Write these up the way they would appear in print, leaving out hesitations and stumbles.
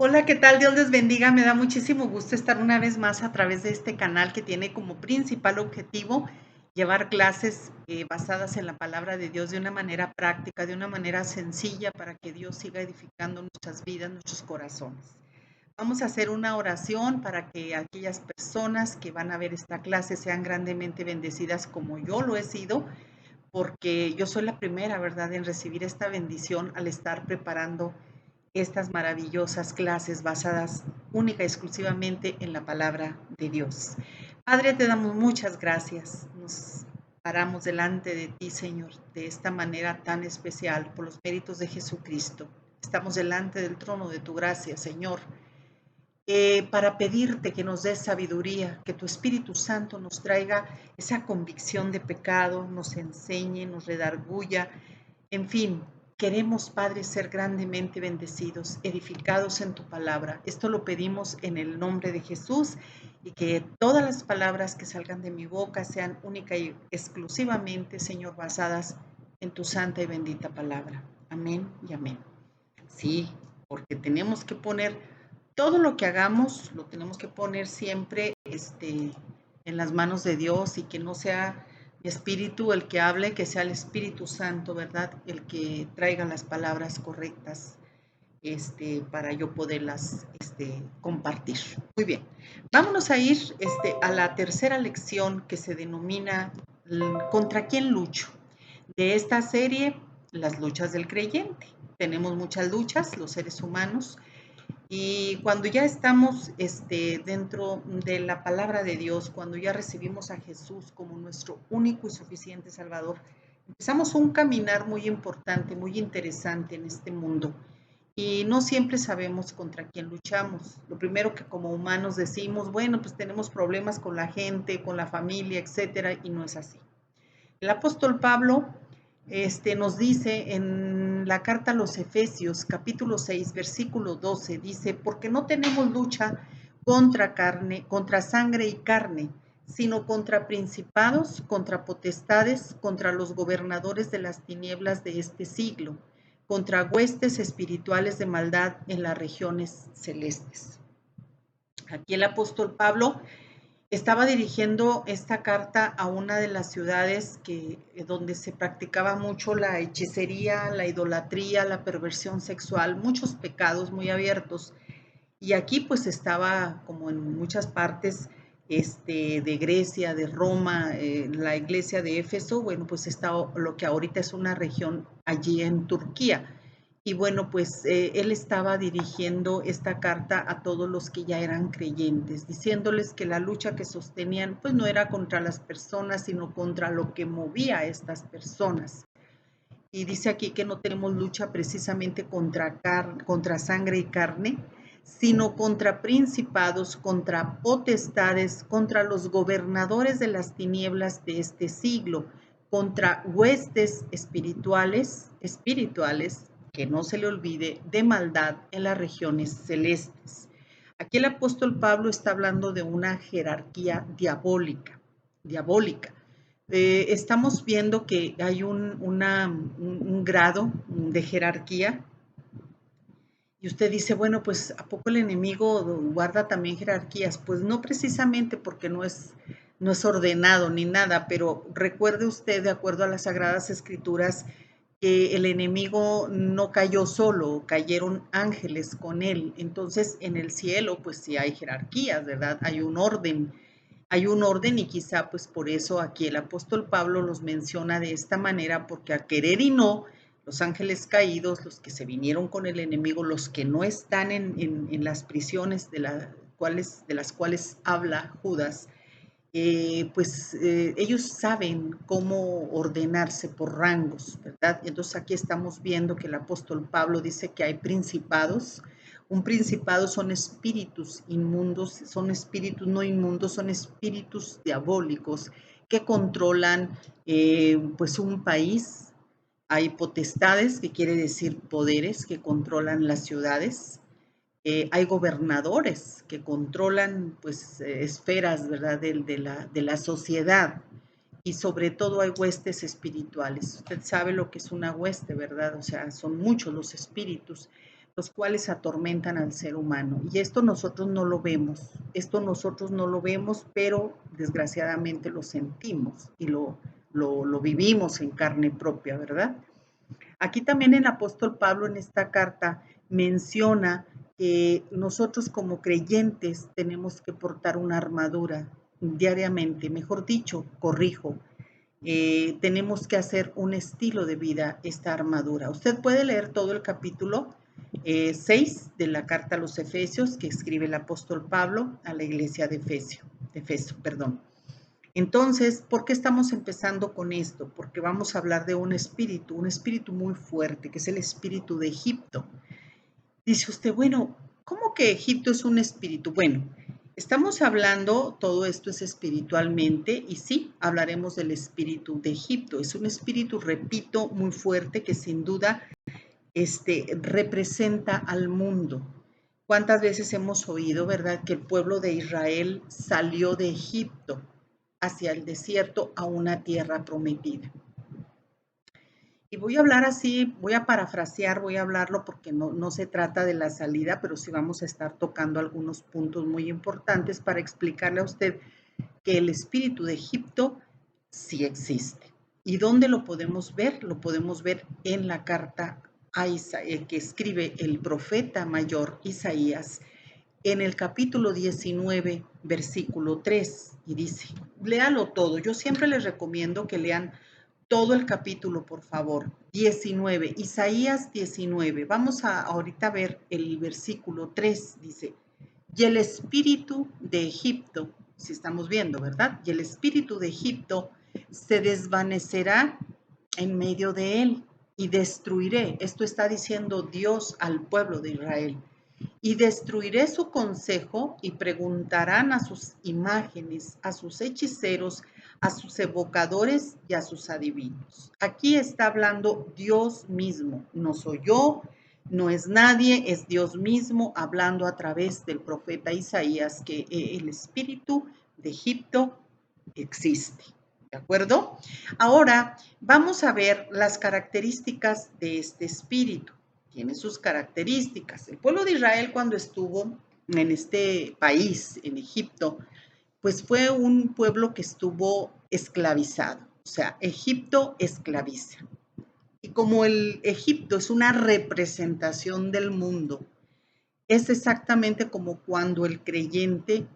Hola, ¿qué tal? Dios les bendiga. Me da muchísimo gusto estar una vez más a través de este canal que tiene como principal objetivo llevar clases basadas en la palabra de Dios de una manera práctica, de una manera sencilla para que Dios siga edificando nuestras vidas, nuestros corazones. Vamos a hacer una oración para que aquellas personas que van a ver esta clase sean grandemente bendecidas como yo lo he sido, porque yo soy la primera, ¿verdad?, en recibir esta bendición al estar preparando estas maravillosas clases basadas única y exclusivamente en la palabra de Dios. Padre, te damos muchas gracias. Nos paramos delante de ti, Señor, de esta manera tan especial por los méritos de Jesucristo. Estamos delante del trono de tu gracia, Señor, para pedirte que nos des sabiduría, que tu Espíritu Santo nos traiga esa convicción de pecado, nos enseñe, nos redarguya, en fin, queremos, Padre, ser grandemente bendecidos, edificados en tu palabra. Esto lo pedimos en el nombre de Jesús y que todas las palabras que salgan de mi boca sean única y exclusivamente, Señor, basadas en tu santa y bendita palabra. Amén y amén. Sí, porque tenemos que poner todo lo que hagamos, lo tenemos que poner siempre en las manos de Dios y que no sea mi espíritu el que hable, que sea el Espíritu Santo, ¿verdad? El que traiga las palabras correctas para yo poderlas compartir. Muy bien, vámonos a ir a la tercera lección que se denomina ¿Contra quién lucho? De esta serie, las luchas del creyente. Tenemos muchas luchas, los seres humanos, y cuando ya estamos dentro de la palabra de Dios, cuando ya recibimos a Jesús como nuestro único y suficiente Salvador, empezamos un caminar muy importante, muy interesante en este mundo. Y no siempre sabemos contra quién luchamos. Lo primero que como humanos decimos, bueno, pues tenemos problemas con la gente, con la familia, etcétera, y no es así. El apóstol Pablo nos dice en la carta a los Efesios, capítulo 6, versículo 12, dice, porque no tenemos lucha contra sangre y carne, sino contra principados, contra potestades, contra los gobernadores de las tinieblas de este siglo, contra huestes espirituales de maldad en las regiones celestes. Aquí el apóstol Pablo estaba dirigiendo esta carta a una de las ciudades donde se practicaba mucho la hechicería, la idolatría, la perversión sexual, muchos pecados muy abiertos. Y aquí pues estaba, como en muchas partes de Grecia, de Roma, la iglesia de Éfeso, bueno, pues está lo que ahorita es una región allí en Turquía. Y bueno, pues él estaba dirigiendo esta carta a todos los que ya eran creyentes, diciéndoles que la lucha que sostenían pues no era contra las personas, sino contra lo que movía a estas personas. Y dice aquí que no tenemos lucha precisamente contra sangre y carne, sino contra principados, contra potestades, contra los gobernadores de las tinieblas de este siglo, contra huestes espirituales, que no se le olvide, de maldad en las regiones celestes. Aquí el apóstol Pablo está hablando de una jerarquía diabólica. Estamos viendo que hay un grado de jerarquía y usted dice, bueno, pues ¿a poco el enemigo guarda también jerarquías? Pues no precisamente porque no es ordenado ni nada, pero recuerde usted, de acuerdo a las Sagradas Escrituras, que el enemigo no cayó solo, cayeron ángeles con él. Entonces, en el cielo, pues sí hay jerarquías, ¿verdad? Hay un orden y quizá pues por eso aquí el apóstol Pablo los menciona de esta manera, porque a querer y no, los ángeles caídos, los que se vinieron con el enemigo, los que no están en las prisiones de las cuales habla Judas, ellos saben cómo ordenarse por rangos, ¿verdad? Entonces aquí estamos viendo que el apóstol Pablo dice que hay principados. Un principado son espíritus inmundos, son espíritus no inmundos, son espíritus diabólicos que controlan pues un país. Hay potestades, que quiere decir poderes, que controlan las ciudades. Hay gobernadores que controlan pues esferas, ¿verdad?, de la sociedad, y sobre todo hay huestes espirituales. Usted sabe lo que es una hueste, ¿verdad? O sea, son muchos los espíritus. los cuales atormentan al ser humano. Y esto nosotros no lo vemos, pero desgraciadamente lo sentimos y lo vivimos en carne propia, ¿verdad? Aquí también el apóstol Pablo en esta carta menciona que nosotros como creyentes tenemos que portar una armadura diariamente, mejor dicho, corrijo, tenemos que hacer un estilo de vida esta armadura. Usted puede leer todo el capítulo 6 de la carta a los Efesios que escribe el apóstol Pablo a la iglesia de Efeso, perdón. Entonces, ¿por qué estamos empezando con esto? Porque vamos a hablar de un espíritu muy fuerte, que es el espíritu de Egipto. Dice usted, bueno, ¿cómo que Egipto es un espíritu? Bueno, estamos hablando, todo esto es espiritualmente, y sí, hablaremos del espíritu de Egipto. Es un espíritu, repito, muy fuerte que sin duda representa al mundo. ¿Cuántas veces hemos oído, verdad, que el pueblo de Israel salió de Egipto hacia el desierto a una tierra prometida? Y voy a hablar así, voy a parafrasear, voy a hablarlo porque no se trata de la salida, pero sí vamos a estar tocando algunos puntos muy importantes para explicarle a usted que el espíritu de Egipto sí existe. ¿Y dónde lo podemos ver? Lo podemos ver en la carta a Isaías, que escribe el profeta mayor Isaías en el capítulo 19, versículo 3, y dice, léalo todo. Yo siempre les recomiendo que lean todo el capítulo, por favor. 19, Isaías 19. Vamos a ahorita ver el versículo 3, dice, y el espíritu de Egipto, si estamos viendo, ¿verdad? Y el espíritu de Egipto se desvanecerá en medio de él y destruiré. Esto está diciendo Dios al pueblo de Israel. Y destruiré su consejo y preguntarán a sus imágenes, a sus hechiceros, a sus evocadores y a sus adivinos. Aquí está hablando Dios mismo, no soy yo, no es nadie, es Dios mismo hablando a través del profeta Isaías que el espíritu de Egipto existe. ¿De acuerdo? Ahora vamos a ver las características de este espíritu. Tiene sus características. El pueblo de Israel cuando estuvo en este país, en Egipto, pues fue un pueblo que estuvo esclavizado. O sea, Egipto esclaviza. Y como el Egipto es una representación del mundo, es exactamente como cuando el creyente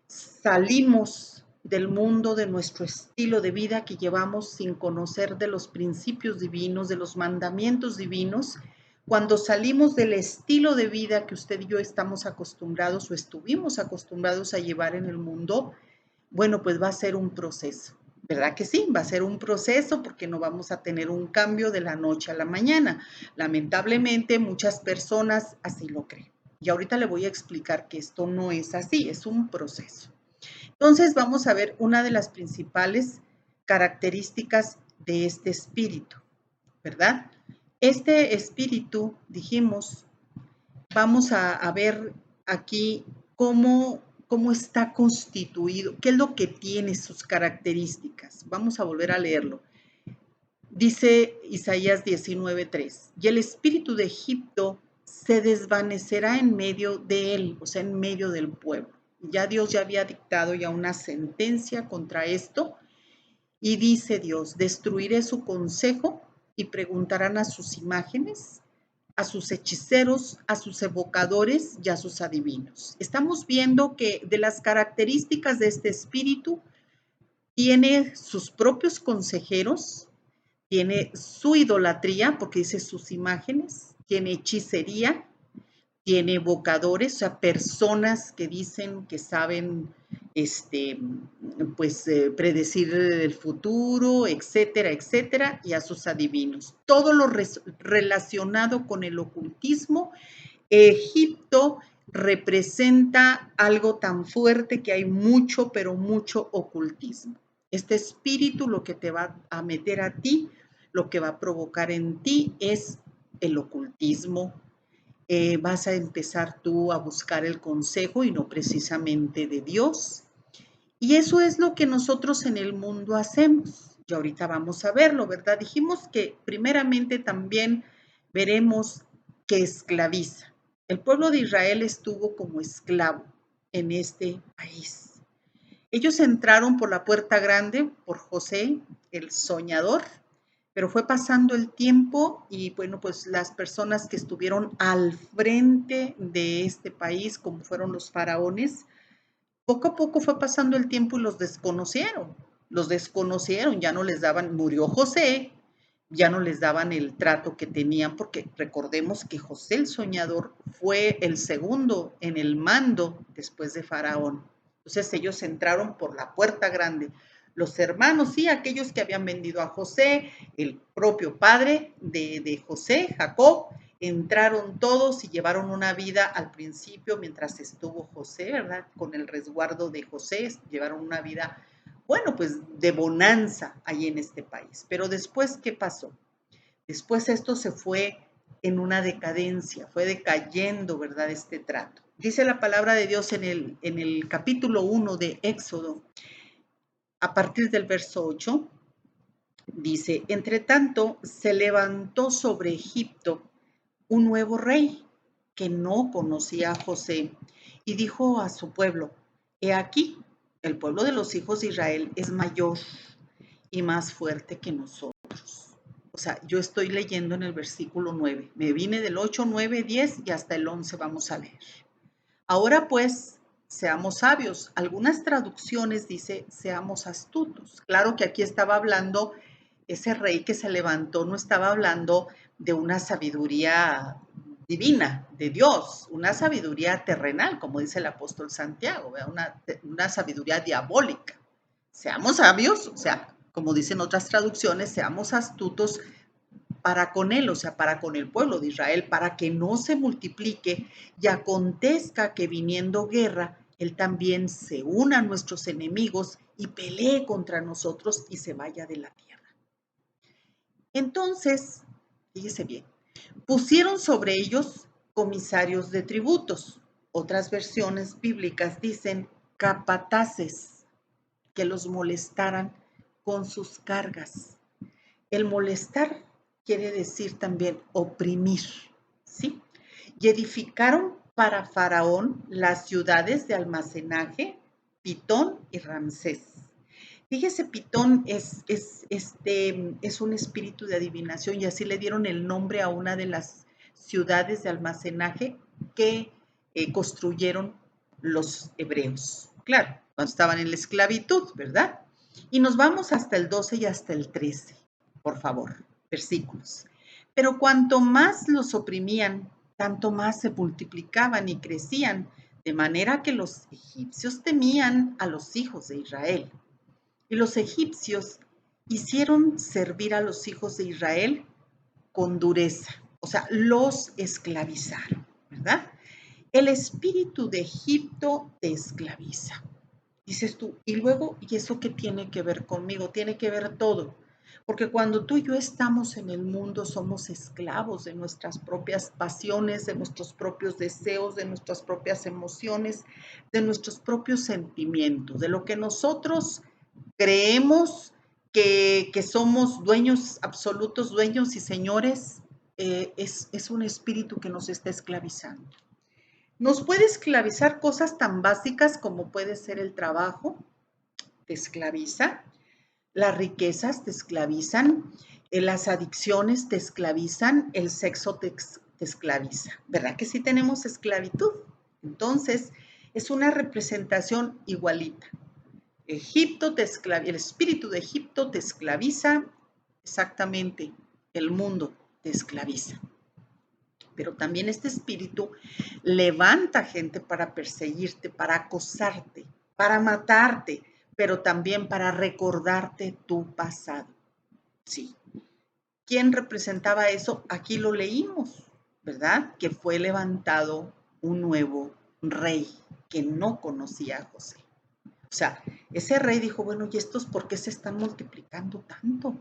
salimos del mundo, de nuestro estilo de vida que llevamos sin conocer de los principios divinos, de los mandamientos divinos. Cuando salimos del estilo de vida que usted y yo estamos acostumbrados o estuvimos acostumbrados a llevar en el mundo, bueno, pues va a ser un proceso. ¿Verdad que sí? Va a ser un proceso porque no vamos a tener un cambio de la noche a la mañana. Lamentablemente, muchas personas así lo creen. Y ahorita le voy a explicar que esto no es así, es un proceso. Entonces vamos a ver una de las principales características de este espíritu, ¿verdad? Este espíritu, dijimos, vamos a ver aquí cómo está constituido, qué es lo que tiene sus características. Vamos a volver a leerlo. Dice Isaías 19:3, y el espíritu de Egipto se desvanecerá en medio de él, o sea, en medio del pueblo. Ya Dios ya había dictado ya una sentencia contra esto, y dice Dios, destruiré su consejo y preguntarán a sus imágenes, a sus hechiceros, a sus evocadores y a sus adivinos. Estamos viendo que de las características de este espíritu tiene sus propios consejeros, tiene su idolatría, porque dice sus imágenes, tiene hechicería, tiene evocadores, o sea, personas que dicen que saben predecir el futuro, etcétera, etcétera, y a sus adivinos. Todo lo relacionado con el ocultismo. Egipto representa algo tan fuerte que hay mucho, pero mucho ocultismo. Este espíritu lo que te va a meter a ti, lo que va a provocar en ti es el ocultismo. Vas a empezar tú a buscar el consejo y no precisamente de Dios. Y eso es lo que nosotros en el mundo hacemos. Y ahorita vamos a verlo, ¿verdad? Dijimos que primeramente también veremos que esclaviza. El pueblo de Israel estuvo como esclavo en este país. Ellos entraron por la puerta grande, por José, el soñador, pero fue pasando el tiempo y bueno, pues las personas que estuvieron al frente de este país, como fueron los faraones, poco a poco fue pasando el tiempo y los desconocieron, ya no les daban, murió José, ya no les daban el trato que tenían, porque recordemos que José el soñador fue el segundo en el mando después de Faraón. Entonces ellos entraron por la puerta grande. Los hermanos, sí, aquellos que habían vendido a José, el propio padre de José, Jacob, entraron todos y llevaron una vida al principio mientras estuvo José, ¿verdad? Con el resguardo de José, llevaron una vida, bueno, pues de bonanza ahí en este país. Pero después, ¿qué pasó? Después esto se fue en una decadencia, fue decayendo, ¿verdad? Este trato. Dice la palabra de Dios en el capítulo 1 de Éxodo, a partir del verso 8, dice, entre tanto se levantó sobre Egipto un nuevo rey que no conocía a José y dijo a su pueblo, he aquí, el pueblo de los hijos de Israel es mayor y más fuerte que nosotros. O sea, yo estoy leyendo en el versículo 9, me vine del 8, 9, 10 y hasta el 11 vamos a leer. Ahora pues, seamos sabios. Algunas traducciones dice, seamos astutos. Claro que aquí estaba hablando, ese rey que se levantó no estaba hablando de una sabiduría divina, de Dios, una sabiduría terrenal, como dice el apóstol Santiago, una sabiduría diabólica. Seamos sabios, o sea, como dicen otras traducciones, seamos astutos para con él, o sea, para con el pueblo de Israel, para que no se multiplique y acontezca que viniendo guerra, él también se una a nuestros enemigos y pelee contra nosotros y se vaya de la tierra. Entonces, fíjese bien, pusieron sobre ellos comisarios de tributos. Otras versiones bíblicas dicen capataces que los molestaran con sus cargas. El molestar quiere decir también oprimir, ¿sí? Y edificaron para Faraón las ciudades de almacenaje, Pitón y Ramsés. Fíjese, Pitón es un espíritu de adivinación y así le dieron el nombre a una de las ciudades de almacenaje que construyeron los hebreos. Claro, cuando estaban en la esclavitud, ¿verdad? Y nos vamos hasta el 12 y hasta el 13, por favor, versículos. Pero cuanto más los oprimían, tanto más se multiplicaban y crecían, de manera que los egipcios temían a los hijos de Israel. Y los egipcios hicieron servir a los hijos de Israel con dureza, o sea, los esclavizaron, ¿verdad? El espíritu de Egipto te esclaviza. Dices tú, y luego, ¿y eso qué tiene que ver conmigo? Tiene que ver todo. Porque cuando tú y yo estamos en el mundo, somos esclavos de nuestras propias pasiones, de nuestros propios deseos, de nuestras propias emociones, de nuestros propios sentimientos, de lo que nosotros creemos que somos dueños, absolutos dueños y señores, es un espíritu que nos está esclavizando. Nos puede esclavizar cosas tan básicas como puede ser el trabajo, te esclaviza, las riquezas te esclavizan, las adicciones te esclavizan, el sexo te esclaviza. ¿Verdad que sí tenemos esclavitud? Entonces, es una representación igualita. Egipto te esclaviza, el espíritu de Egipto te esclaviza, exactamente, el mundo te esclaviza. Pero también este espíritu levanta gente para perseguirte, para acosarte, para matarte, pero también para recordarte tu pasado. Sí. ¿Quién representaba eso? Aquí lo leímos, ¿verdad? Que fue levantado un nuevo rey que no conocía a José. O sea, ese rey dijo, bueno, ¿y estos por qué se están multiplicando tanto?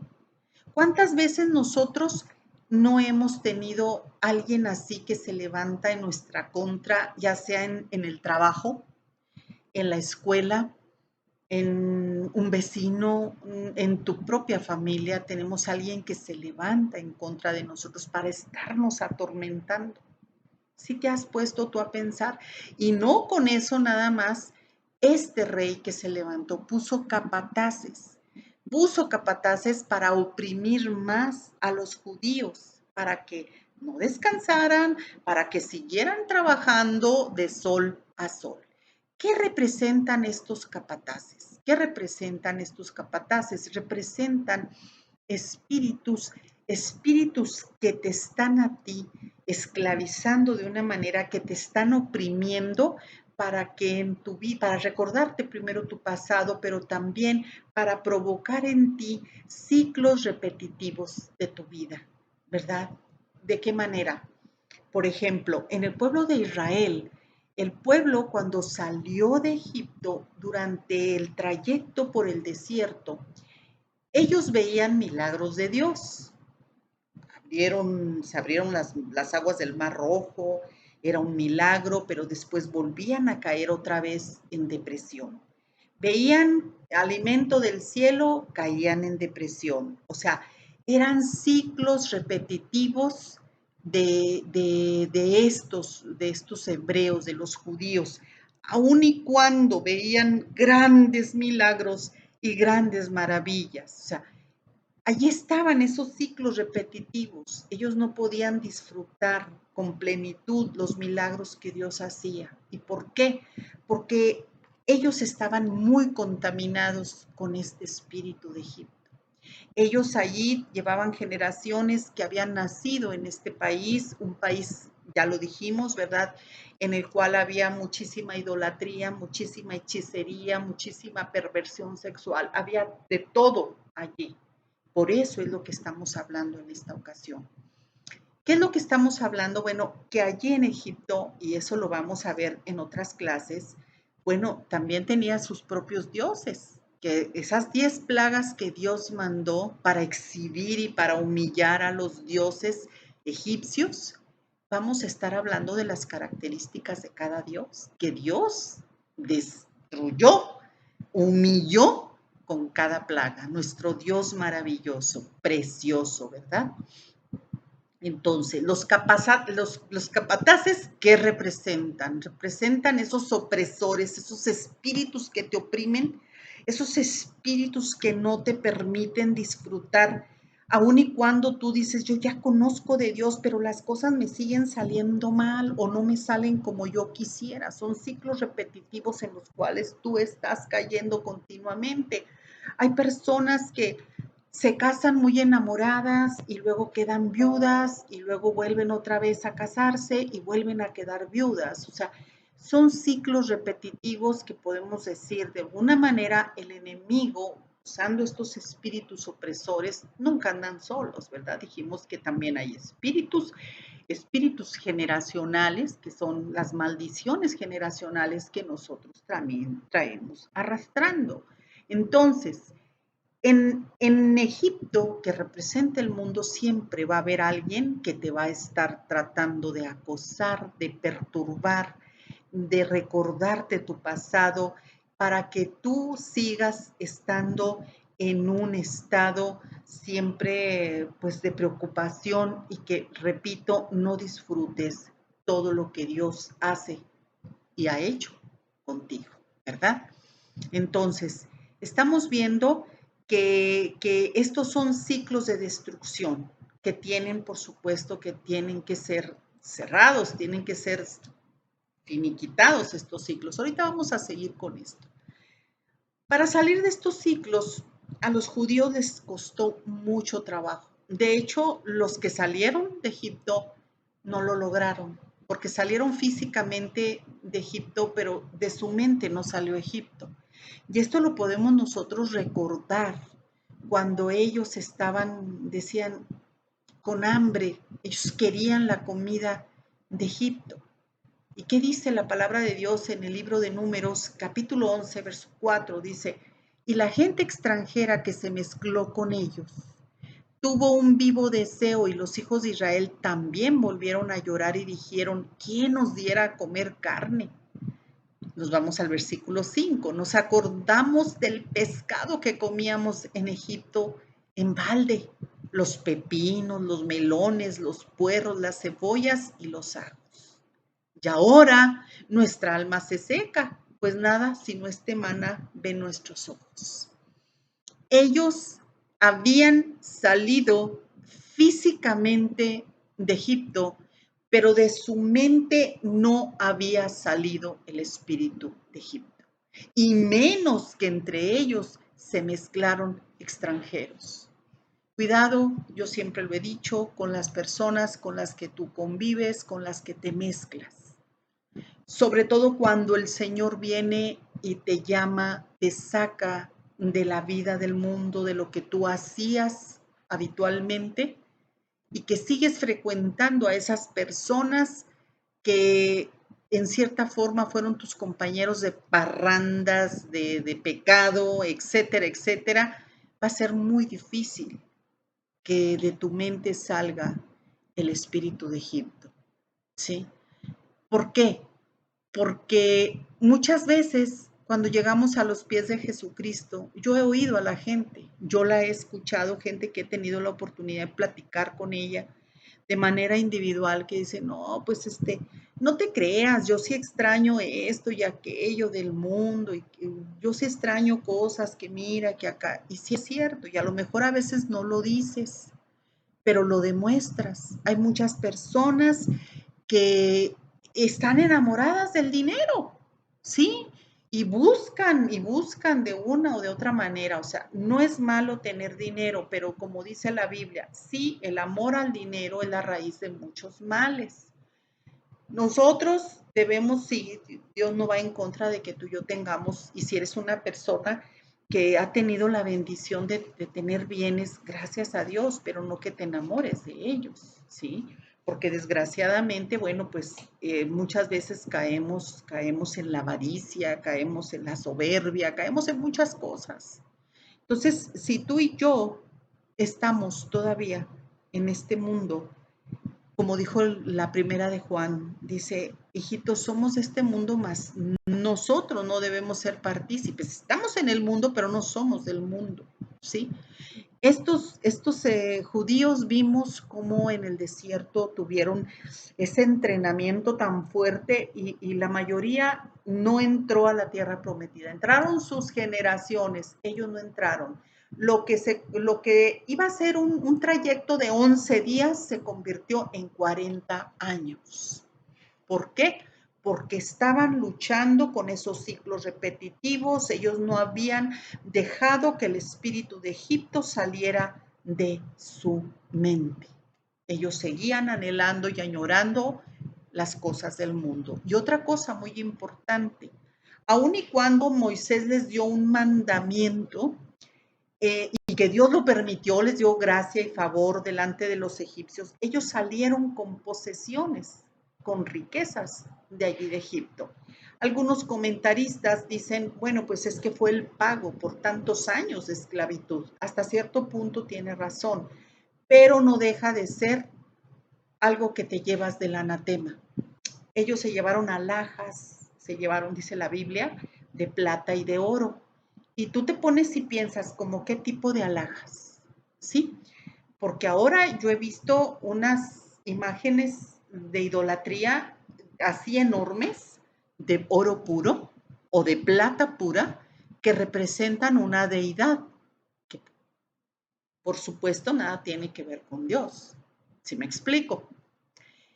¿Cuántas veces nosotros no hemos tenido alguien así que se levanta en nuestra contra, ya sea en el trabajo, en la escuela, en un vecino, en tu propia familia? Tenemos alguien que se levanta en contra de nosotros para estarnos atormentando. ¿Sí te has puesto tú a pensar? Y no con eso nada más, este rey que se levantó puso capataces para oprimir más a los judíos, para que no descansaran, para que siguieran trabajando de sol a sol. ¿Qué representan estos capataces? ¿Qué representan estos capataces? Representan espíritus, espíritus que te están a ti esclavizando de una manera, que te están oprimiendo para que en tu vida, para recordarte primero tu pasado, pero también para provocar en ti ciclos repetitivos de tu vida, ¿verdad? ¿De qué manera? Por ejemplo, en el pueblo de Israel, el pueblo cuando salió de Egipto durante el trayecto por el desierto, ellos veían milagros de Dios. Se abrieron las aguas del Mar Rojo, era un milagro, pero después volvían a caer otra vez en depresión. Veían alimento del cielo, caían en depresión. O sea, eran ciclos repetitivos de estos hebreos, de los judíos, aun y cuando veían grandes milagros y grandes maravillas. O sea, allí estaban esos ciclos repetitivos. Ellos no podían disfrutar con plenitud los milagros que Dios hacía. ¿Y por qué? Porque ellos estaban muy contaminados con este espíritu de Egipto. Ellos allí llevaban generaciones que habían nacido en este país, un país, ya lo dijimos, ¿verdad? En el cual había muchísima idolatría, muchísima hechicería, muchísima perversión sexual, había de todo allí. Por eso es lo que estamos hablando en esta ocasión. ¿Qué es lo que estamos hablando? Bueno, que allí en Egipto, y eso lo vamos a ver en otras clases, bueno, también tenía sus propios dioses, que esas 10 plagas que Dios mandó para exhibir y para humillar a los dioses egipcios, vamos a estar hablando de las características de cada dios, que Dios destruyó, humilló con cada plaga, nuestro Dios maravilloso, precioso, ¿verdad? Entonces, los capataces, ¿qué representan? Representan esos opresores, esos espíritus que te oprimen, esos espíritus que no te permiten disfrutar, aun y cuando tú dices, yo ya conozco de Dios, pero las cosas me siguen saliendo mal o no me salen como yo quisiera. Son ciclos repetitivos en los cuales tú estás cayendo continuamente. Hay personas que se casan muy enamoradas y luego quedan viudas y luego vuelven otra vez a casarse y vuelven a quedar viudas. O sea, son ciclos repetitivos que podemos decir de alguna manera el enemigo, usando estos espíritus opresores, nunca andan solos, ¿verdad? Dijimos que también hay espíritus generacionales, que son las maldiciones generacionales que nosotros también traemos arrastrando. Entonces, en Egipto, que representa el mundo, siempre va a haber alguien que te va a estar tratando de acosar, de perturbar, de recordarte tu pasado, para que tú sigas estando en un estado siempre pues de preocupación y que, repito, no disfrutes todo lo que Dios hace y ha hecho contigo, ¿verdad? Entonces, estamos viendo que estos son ciclos de destrucción que tienen, por supuesto, que tienen que ser cerrados, tienen que ser finiquitados estos ciclos. Ahorita vamos a seguir con esto. Para salir de estos ciclos, a los judíos les costó mucho trabajo. De hecho, los que salieron de Egipto no lo lograron, porque salieron físicamente de Egipto, pero de su mente no salió Egipto. Y esto lo podemos nosotros recordar cuando ellos estaban, decían, con hambre, ellos querían la comida de Egipto. ¿Y qué dice la palabra de Dios en el libro de Números, capítulo 11, verso 4? Dice, y la gente extranjera que se mezcló con ellos tuvo un vivo deseo y los hijos de Israel también volvieron a llorar y dijeron, ¿quién nos diera a comer carne? Nos vamos al versículo 5. Nos acordamos del pescado que comíamos en Egipto en balde, los pepinos, los melones, los puerros, las cebollas y los ajos. Y ahora nuestra alma se seca, pues nada, sino este maná ve nuestros ojos. Ellos habían salido físicamente de Egipto, pero de su mente no había salido el espíritu de Egipto. Y menos que entre ellos se mezclaron extranjeros. Cuidado, yo siempre lo he dicho, con las personas con las que tú convives, con las que te mezclas. Sobre todo cuando el Señor viene y te llama, te saca de la vida del mundo, de lo que tú hacías habitualmente y que sigues frecuentando a esas personas que en cierta forma fueron tus compañeros de parrandas, de pecado, etcétera, etcétera, va a ser muy difícil que de tu mente salga el espíritu de Egipto, ¿sí? ¿Por qué? Porque muchas veces cuando llegamos a los pies de Jesucristo, yo he oído a la gente, yo la he escuchado, gente que he tenido la oportunidad de platicar con ella de manera individual, que dice, no, pues no te creas, yo sí extraño esto y aquello del mundo, y yo sí extraño cosas que mira, que acá, y sí es cierto, y a lo mejor a veces no lo dices, pero lo demuestras. Hay muchas personas que están enamoradas del dinero, ¿sí? Y buscan de una o de otra manera. O sea, no es malo tener dinero, pero como dice la Biblia, sí, el amor al dinero es la raíz de muchos males. Nosotros debemos, sí, Dios no va en contra de que tú y yo tengamos, y si eres una persona que ha tenido la bendición de tener bienes, gracias a Dios, pero no que te enamores de ellos, ¿sí? Porque desgraciadamente, bueno, pues muchas veces caemos en la avaricia, caemos en la soberbia, caemos en muchas cosas. Entonces, si tú y yo estamos todavía en este mundo, como dijo la primera de Juan, dice, hijitos, somos de este mundo, mas nosotros no debemos ser partícipes. Estamos en el mundo, pero no somos del mundo, ¿sí? Estos judíos vimos cómo en el desierto tuvieron ese entrenamiento tan fuerte y la mayoría no entró a la tierra prometida. Entraron sus generaciones, ellos no entraron. Lo que iba a ser un trayecto de 11 días se convirtió en 40 años. ¿Por qué? Porque estaban luchando con esos ciclos repetitivos, ellos no habían dejado que el espíritu de Egipto saliera de su mente. Ellos seguían anhelando y añorando las cosas del mundo. Y otra cosa muy importante, aun y cuando Moisés les dio un mandamiento, y que Dios lo permitió, les dio gracia y favor delante de los egipcios, ellos salieron con posesiones, con riquezas de allí de Egipto. Algunos comentaristas dicen, bueno, pues es que fue el pago por tantos años de esclavitud. Hasta cierto punto tiene razón, pero no deja de ser algo que te llevas del anatema. Ellos se llevaron alhajas, se llevaron, dice la Biblia, de plata y de oro. Y tú te pones y piensas como qué tipo de alhajas, ¿sí? Porque ahora yo he visto unas imágenes de idolatría así enormes, de oro puro o de plata pura, que representan una deidad, que por supuesto nada tiene que ver con Dios, ¿sí me explico?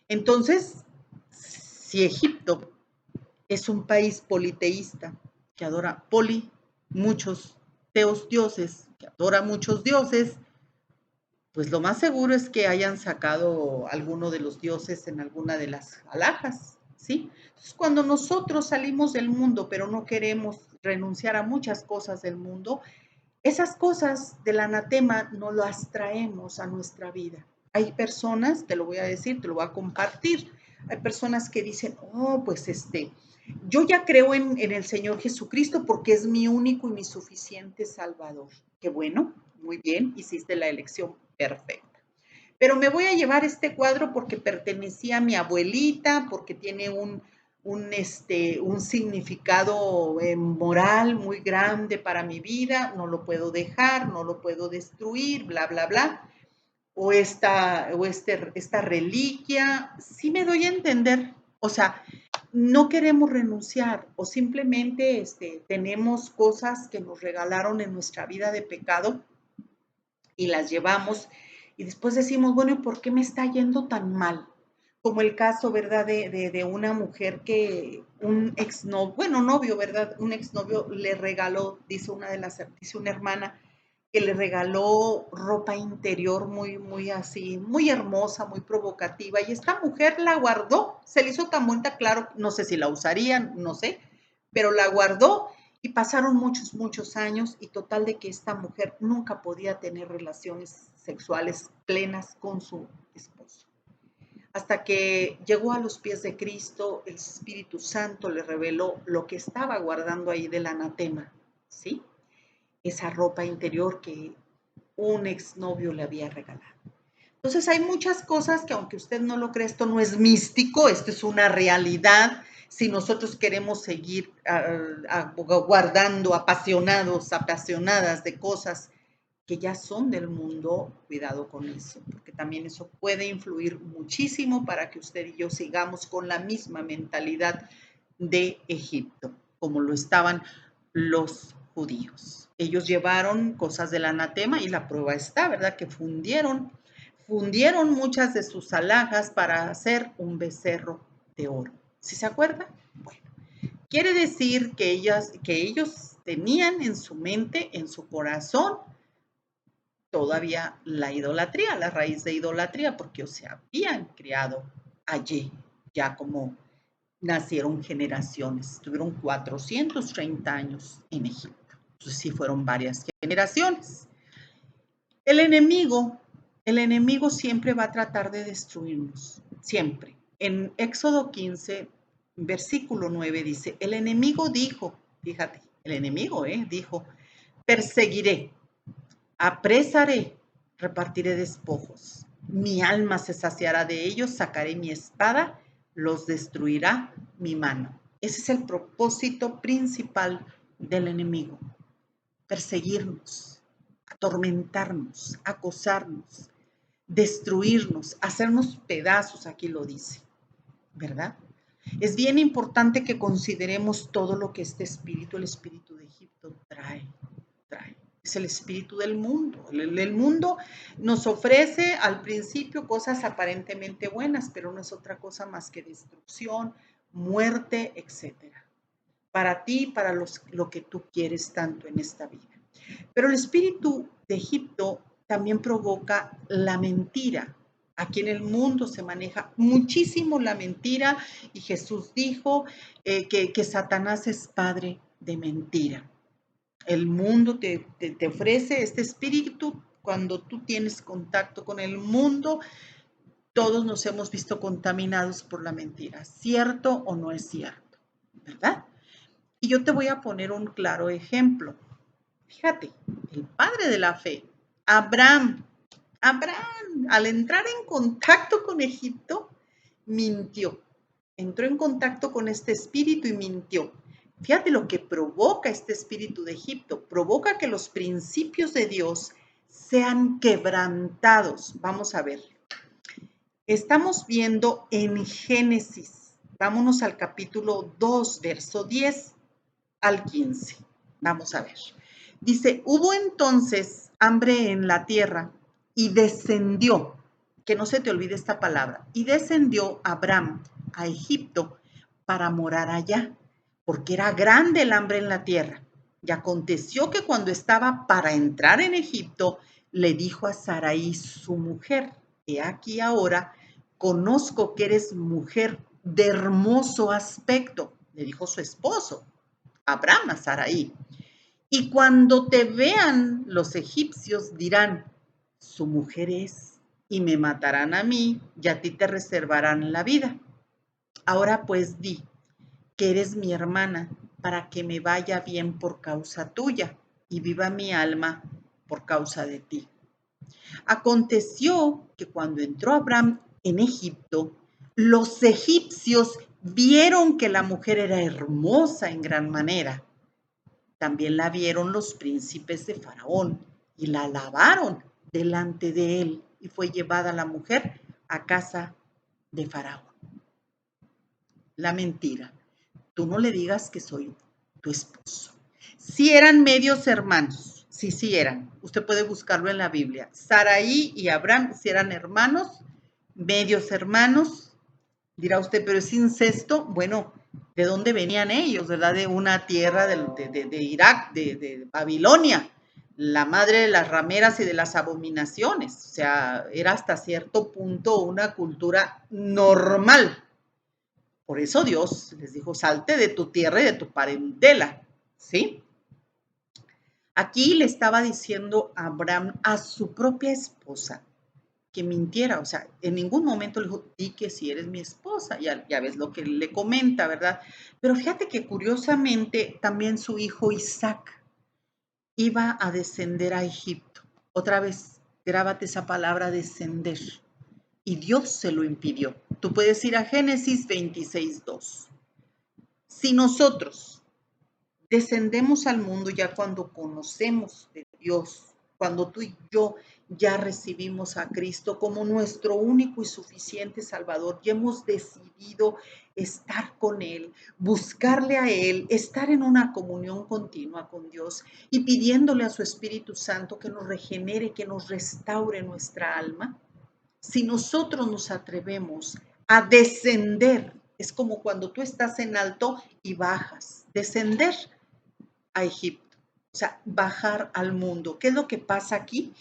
Entonces, si Egipto es un país politeísta que adora muchos teos dioses, que adora muchos dioses, pues lo más seguro es que hayan sacado alguno de los dioses en alguna de las alhajas, ¿sí? Entonces, cuando nosotros salimos del mundo, pero no queremos renunciar a muchas cosas del mundo, esas cosas del anatema no las traemos a nuestra vida. Hay personas, te lo voy a decir, te lo voy a compartir, hay personas que dicen, oh, pues yo ya creo en el Señor Jesucristo porque es mi único y mi suficiente Salvador. Qué bueno, muy bien, hiciste la elección perfecta. Pero me voy a llevar este cuadro porque pertenecía a mi abuelita, porque tiene un significado moral muy grande para mi vida, no lo puedo dejar, no lo puedo destruir, bla, bla, bla. O esta reliquia, sí me doy a entender, O sea, no queremos renunciar o simplemente tenemos cosas que nos regalaron en nuestra vida de pecado y las llevamos y después decimos, bueno, ¿y por qué me está yendo tan mal? Como el caso, ¿verdad? De una mujer que un exnovio, bueno, novio, ¿verdad? Un exnovio le regaló, dice una hermana, que le regaló ropa interior muy así, muy hermosa, muy provocativa, y esta mujer la guardó, se le hizo tan bonita, claro, no sé si la usarían, no sé, pero la guardó y pasaron muchos años y total de que esta mujer nunca podía tener relaciones sexuales plenas con su esposo. Hasta que llegó a los pies de Cristo, el Espíritu Santo le reveló lo que estaba guardando ahí del anatema, ¿sí? Esa ropa interior que un exnovio le había regalado. Entonces hay muchas cosas que aunque usted no lo cree, esto no es místico, esto es una realidad. Si nosotros queremos seguir guardando apasionadas de cosas que ya son del mundo, cuidado con eso, porque también eso puede influir muchísimo para que usted y yo sigamos con la misma mentalidad de Egipto, como lo estaban los judíos. Ellos llevaron cosas del anatema y la prueba está, ¿verdad? Que fundieron muchas de sus alhajas para hacer un becerro de oro. ¿Sí se acuerdan? Bueno, quiere decir que ellos tenían en su mente, en su corazón, todavía la idolatría, la raíz de idolatría, porque se habían criado allí, ya como nacieron generaciones, estuvieron 430 años en Egipto. Entonces sí fueron varias generaciones. El enemigo, el enemigo siempre va a tratar de destruirnos, siempre. En Éxodo 15, versículo 9 dice, el enemigo dijo, fíjate, el enemigo dijo, perseguiré, apresaré, repartiré despojos. Mi alma se saciará de ellos, sacaré mi espada, los destruirá mi mano. Ese es el propósito principal del enemigo, perseguirnos, atormentarnos, acosarnos, destruirnos, hacernos pedazos, aquí lo dice, ¿verdad? Es bien importante que consideremos todo lo que este espíritu, el espíritu de Egipto, trae. Es el espíritu del mundo. El mundo nos ofrece al principio cosas aparentemente buenas, pero no es otra cosa más que destrucción, muerte, etcétera. Para ti, para lo que tú quieres tanto en esta vida. Pero el espíritu de Egipto también provoca la mentira. Aquí en el mundo se maneja muchísimo la mentira y Jesús dijo que Satanás es padre de mentira. El mundo te ofrece este espíritu. Cuando tú tienes contacto con el mundo, todos nos hemos visto contaminados por la mentira. ¿Cierto o no es cierto? ¿Verdad? Y yo te voy a poner un claro ejemplo. Fíjate, el padre de la fe, Abraham, al entrar en contacto con Egipto, mintió. Entró en contacto con este espíritu y mintió. Fíjate lo que provoca este espíritu de Egipto. Provoca que los principios de Dios sean quebrantados. Vamos a ver. Estamos viendo en Génesis. Vámonos al capítulo 2, verso 10 al 15. Vamos a ver. Dice, hubo entonces hambre en la tierra y descendió, que no se te olvide esta palabra, y descendió Abraham a Egipto para morar allá, porque era grande el hambre en la tierra. Y aconteció que cuando estaba para entrar en Egipto, le dijo a Sarai, su mujer, he aquí ahora, conozco que eres mujer de hermoso aspecto, le dijo su esposo, Abraham a Sarai. Y cuando te vean los egipcios dirán, su mujer es, y me matarán a mí, y a ti te reservarán la vida. Ahora pues di que eres mi hermana, para que me vaya bien por causa tuya, y viva mi alma por causa de ti. Aconteció que cuando entró Abraham en Egipto, los egipcios vieron que la mujer era hermosa en gran manera. También la vieron los príncipes de Faraón y la alabaron delante de él, y fue llevada la mujer a casa de Faraón. la mentira. Tú no le digas que soy tu esposo. Sí eran medios hermanos, sí eran. Usted puede buscarlo en la Biblia. Saraí y Abraham sí eran hermanos, medios hermanos. Dirá usted, pero es incesto. Bueno, ¿de dónde venían ellos? ¿Verdad? De una tierra de Irak, de Babilonia, la madre de las rameras y de las abominaciones. O sea, era hasta cierto punto una cultura normal. Por eso Dios les dijo, salte de tu tierra y de tu parentela, ¿sí? Aquí le estaba diciendo a Abraham a su propia esposa que mintiera, o sea, en ningún momento le dijo, di que si eres mi esposa, ya ves lo que le comenta, ¿verdad? Pero fíjate que curiosamente también su hijo Isaac iba a descender a Egipto. Otra vez, grábate esa palabra descender. Y Dios se lo impidió. Tú puedes ir a Génesis 26:2. Si nosotros descendemos al mundo ya cuando conocemos de Dios, cuando tú y yo ya recibimos a Cristo como nuestro único y suficiente Salvador y hemos decidido estar con Él, buscarle a Él, estar en una comunión continua con Dios y pidiéndole a su Espíritu Santo que nos regenere, que nos restaure nuestra alma. Si nosotros nos atrevemos a descender, es como cuando tú estás en alto y bajas, descender a Egipto, o sea, bajar al mundo. ¿Qué es lo que pasa aquí?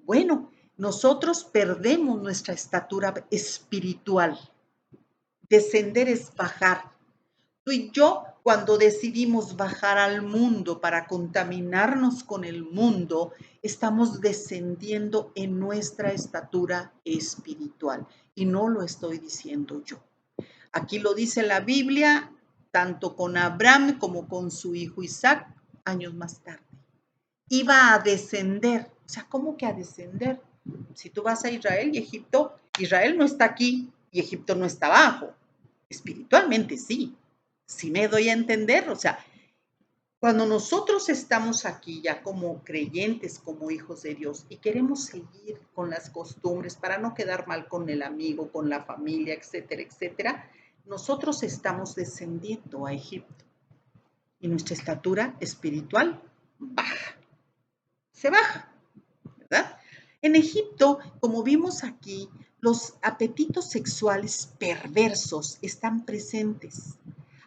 Bueno, nosotros perdemos nuestra estatura espiritual. Descender es bajar. Tú y yo, cuando decidimos bajar al mundo para contaminarnos con el mundo, estamos descendiendo en nuestra estatura espiritual. Y no lo estoy diciendo yo. Aquí lo dice la Biblia, tanto con Abraham como con su hijo Isaac, años más tarde. Iba a descender. O sea, ¿cómo que a descender? Si tú vas a Israel y Egipto, Israel no está aquí y Egipto no está abajo. Espiritualmente sí. Sí me doy a entender. O sea, cuando nosotros estamos aquí ya como creyentes, como hijos de Dios y queremos seguir con las costumbres para no quedar mal con el amigo, con la familia, etcétera, etcétera, nosotros estamos descendiendo a Egipto y nuestra estatura espiritual baja, se baja, ¿verdad? En Egipto, como vimos aquí, los apetitos sexuales perversos están presentes.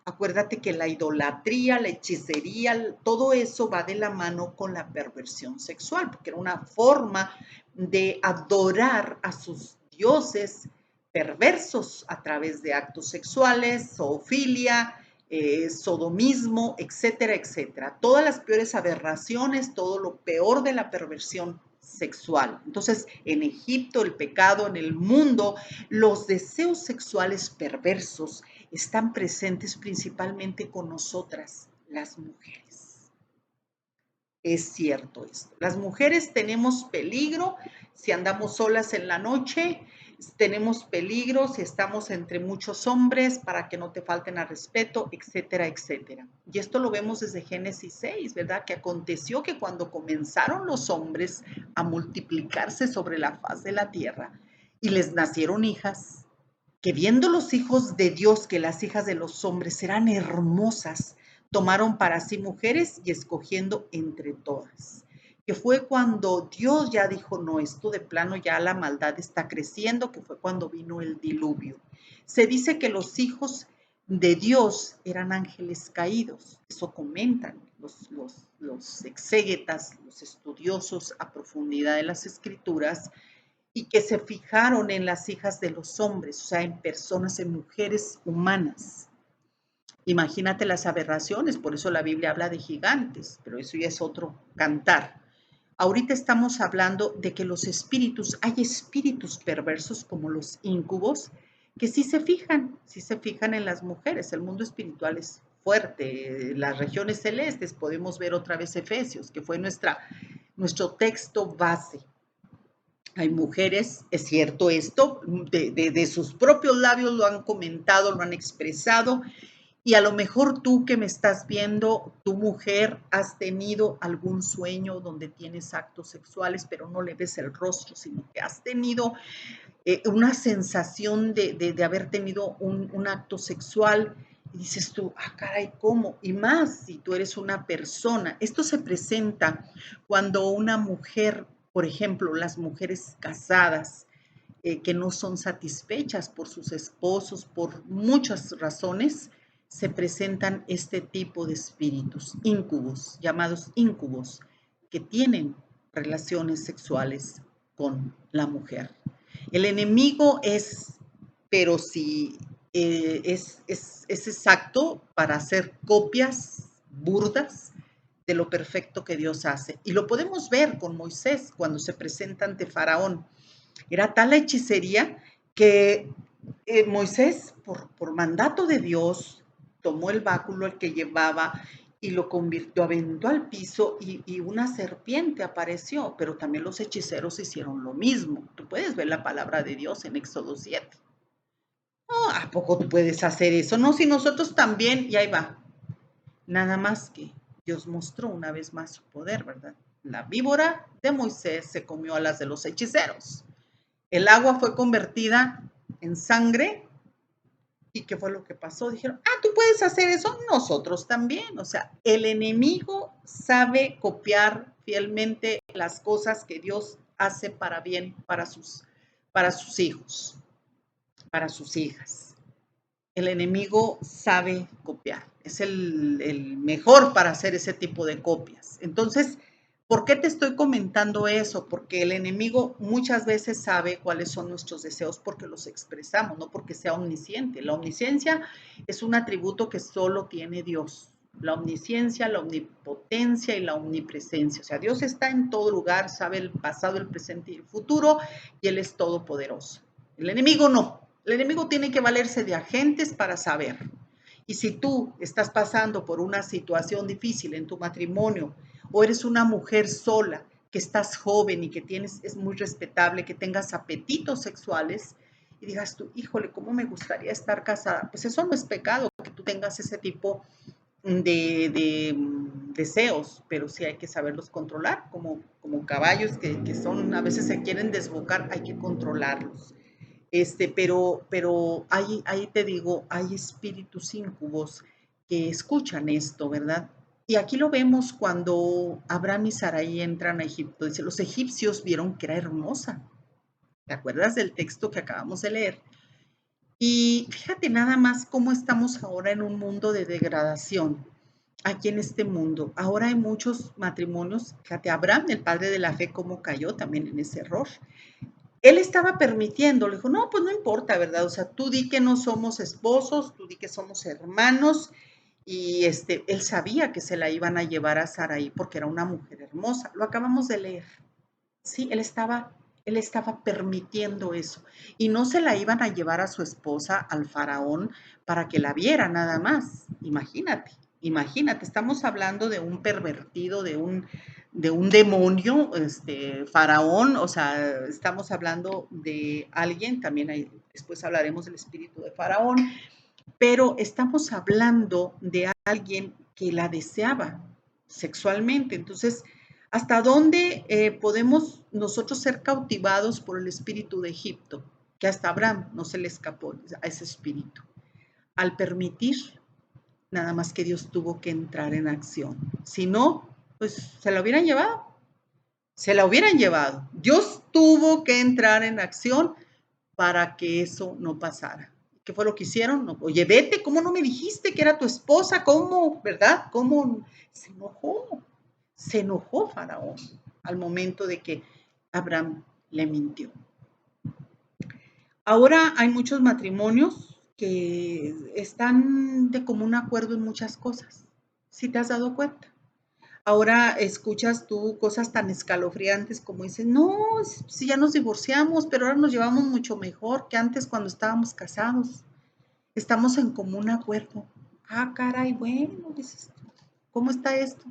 Acuérdate que la idolatría, la hechicería, todo eso va de la mano con la perversión sexual, porque era una forma de adorar a sus dioses perversos a través de actos sexuales, zoofilia, sodomismo, etcétera, etcétera. Todas las peores aberraciones, todo lo peor de la perversión sexual. Entonces, en Egipto, el pecado, en el mundo, los deseos sexuales perversos están presentes principalmente con nosotras, las mujeres. Es cierto esto. Las mujeres tenemos peligro si andamos solas en la noche, tenemos peligro si estamos entre muchos hombres para que no te falten al respeto, etcétera, etcétera. Y esto lo vemos desde Génesis 6, ¿verdad? Que aconteció que cuando comenzaron los hombres a multiplicarse sobre la faz de la tierra y les nacieron hijas, que viendo los hijos de Dios que las hijas de los hombres eran hermosas, tomaron para sí mujeres y escogiendo entre todas. Que fue cuando Dios ya dijo, no, esto de plano ya la maldad está creciendo, que fue cuando vino el diluvio. Se dice que los hijos de Dios eran ángeles caídos. Eso comentan los exégetas, los estudiosos a profundidad de las escrituras, y que se fijaron en las hijas de los hombres, o sea, en personas, en mujeres humanas. Imagínate las aberraciones, por eso la Biblia habla de gigantes, pero eso ya es otro cantar. Ahorita estamos hablando de que los espíritus, hay espíritus perversos como los íncubos, que sí se fijan en las mujeres. El mundo espiritual es fuerte. Las regiones celestes, podemos ver otra vez Efesios, que fue nuestro texto base. Hay mujeres, es cierto esto, de sus propios labios lo han comentado, lo han expresado, Y a lo mejor tú que me estás viendo, tu mujer, has tenido algún sueño donde tienes actos sexuales, pero no le ves el rostro, sino que has tenido una sensación de haber tenido un acto sexual. Y dices tú, ah, caray, ¿cómo? Y más si tú eres una persona. Esto se presenta cuando una mujer, por ejemplo, las mujeres casadas, que no son satisfechas por sus esposos, por muchas razones, se presentan este tipo de espíritus, incubos, llamados incubos, que tienen relaciones sexuales con la mujer. El enemigo es, pero si es exacto para hacer copias burdas de lo perfecto que Dios hace. Y lo podemos ver con Moisés cuando se presenta ante Faraón. Era tal la hechicería que Moisés, por mandato de Dios, tomó el báculo el que llevaba y lo convirtió, aventó al piso y una serpiente apareció, pero también los hechiceros hicieron lo mismo. Tú puedes ver la palabra de Dios en Éxodo 7. No, ¿a poco tú puedes hacer eso? No, si nosotros también, y ahí va. Nada más que Dios mostró una vez más su poder, ¿verdad? La víbora de Moisés se comió a las de los hechiceros. El agua fue convertida en sangre. ¿Y qué fue lo que pasó? Dijeron, ah, tú puedes hacer eso, nosotros también. O sea, el enemigo sabe copiar fielmente las cosas que Dios hace para bien para sus hijos, para sus hijas. El enemigo sabe copiar, es el mejor para hacer ese tipo de copias. Entonces, ¿por qué te estoy comentando eso? Porque el enemigo muchas veces sabe cuáles son nuestros deseos porque los expresamos, no porque sea omnisciente. La omnisciencia es un atributo que solo tiene Dios. La omnisciencia, la omnipotencia y la omnipresencia. O sea, Dios está en todo lugar, sabe el pasado, el presente y el futuro, y Él es todopoderoso. El enemigo no. El enemigo tiene que valerse de agentes para saber. Y si tú estás pasando por una situación difícil en tu matrimonio o eres una mujer sola, que estás joven y que tienes, es muy respetable que tengas apetitos sexuales y digas tú, híjole, ¿cómo me gustaría estar casada? Pues eso no es pecado, que tú tengas ese tipo de deseos, pero sí hay que saberlos controlar, como caballos que son, a veces se quieren desbocar, hay que controlarlos. Pero ahí te digo, hay espíritus incubos que escuchan esto, ¿verdad? Y aquí lo vemos cuando Abraham y Sarai entran a Egipto. Dice, los egipcios vieron que era hermosa. ¿Te acuerdas del texto que acabamos de leer? Y fíjate nada más cómo estamos ahora en un mundo de degradación, aquí en este mundo. Ahora hay muchos matrimonios, fíjate, Abraham, el padre de la fe, cómo cayó también en ese error. Él estaba permitiendo, le dijo, no, pues no importa, ¿verdad? O sea, tú di que no somos esposos, tú di que somos hermanos, y él sabía que se la iban a llevar a Saraí porque era una mujer hermosa, lo acabamos de leer, sí, él estaba permitiendo eso, y no se la iban a llevar a su esposa, al faraón, para que la viera nada más, imagínate, estamos hablando de un pervertido, de un demonio, faraón, o sea, estamos hablando de alguien, también después hablaremos del espíritu de faraón, pero estamos hablando de alguien que la deseaba sexualmente. Entonces, ¿hasta dónde podemos nosotros ser cautivados por el espíritu de Egipto? Que hasta Abraham no se le escapó a ese espíritu. Al permitir, nada más que Dios tuvo que entrar en acción. Si no, pues se la hubieran llevado. Se la hubieran llevado. Dios tuvo que entrar en acción para que eso no pasara. ¿Qué fue lo que hicieron? No, oye, vete, ¿cómo no me dijiste que era tu esposa? ¿Cómo? ¿Verdad? ¿Cómo? Se enojó Faraón al momento de que Abraham le mintió. Ahora hay muchos matrimonios que están de común acuerdo en muchas cosas. ¿Sí te has dado cuenta? Ahora escuchas tú cosas tan escalofriantes como dices, no, si ya nos divorciamos, pero ahora nos llevamos mucho mejor que antes cuando estábamos casados. Estamos en común acuerdo. Ah, caray, bueno, dices, ¿cómo está esto?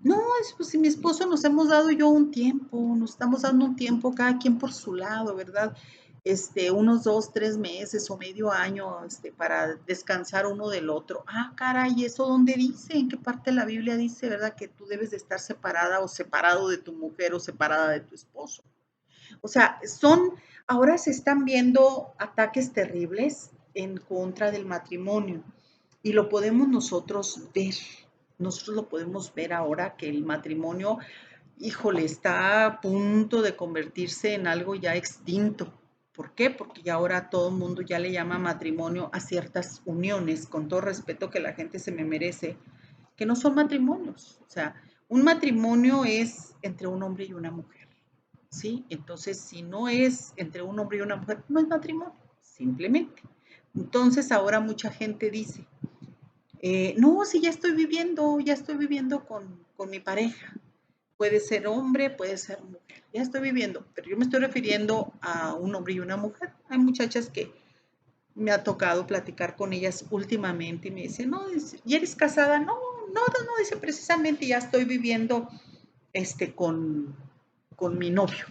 No, pues si mi esposo nos hemos dado yo un tiempo, nos estamos dando un tiempo cada quien por su lado, ¿verdad? unos 2, 3 meses o medio año, para descansar uno del otro. Ah, caray, ¿eso dónde dice? ¿En qué parte de la Biblia dice, verdad, que tú debes de estar separada o separado de tu mujer o separada de tu esposo? O sea, ahora se están viendo ataques terribles en contra del matrimonio y lo podemos nosotros ver. Nosotros lo podemos ver ahora que el matrimonio, híjole, está a punto de convertirse en algo ya extinto. ¿Por qué? Porque ya ahora todo el mundo ya le llama matrimonio a ciertas uniones, con todo respeto que la gente se me merece, que no son matrimonios. O sea, un matrimonio es entre un hombre y una mujer. ¿Sí? Entonces, si no es entre un hombre y una mujer, no es matrimonio, simplemente. Entonces, ahora mucha gente dice, no, si ya estoy viviendo con mi pareja. Puede ser hombre, puede ser mujer. Ya estoy viviendo, pero yo me estoy refiriendo a un hombre y una mujer. Hay muchachas que me ha tocado platicar con ellas últimamente y me dicen, no, ¿y eres casada? No, no, dice, precisamente ya estoy viviendo con, mi novio.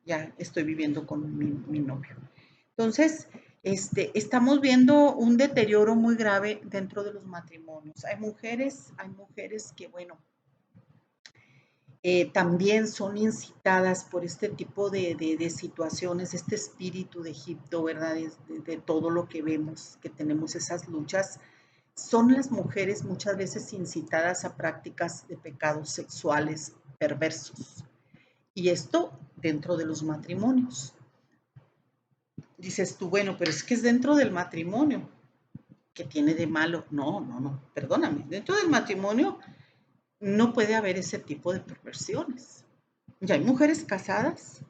Ya estoy viviendo con mi novio. Entonces, estamos viendo un deterioro muy grave dentro de los matrimonios. Hay mujeres que, bueno, también son incitadas por este tipo de situaciones, este espíritu de Egipto, ¿verdad? De todo lo que vemos, que tenemos esas luchas. Son las mujeres muchas veces incitadas a prácticas de pecados sexuales perversos. Y esto dentro de los matrimonios. Dices tú, bueno, pero es que es dentro del matrimonio. ¿Qué tiene de malo? No, no, no, perdóname. Dentro del matrimonio no puede haber ese tipo de perversiones. Ya hay mujeres casadas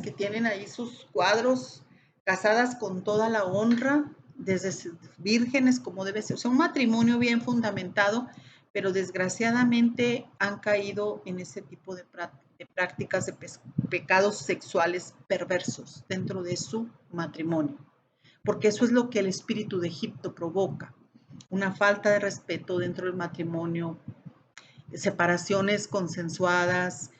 que tienen ahí sus cuadros, casadas con toda la honra, desde vírgenes como debe ser. O sea, un matrimonio bien fundamentado, pero desgraciadamente han caído en ese tipo de prácticas de pecados sexuales perversos dentro de su matrimonio, porque eso es lo que el espíritu de Egipto provoca, una falta de respeto dentro del matrimonio, separaciones consensuadas.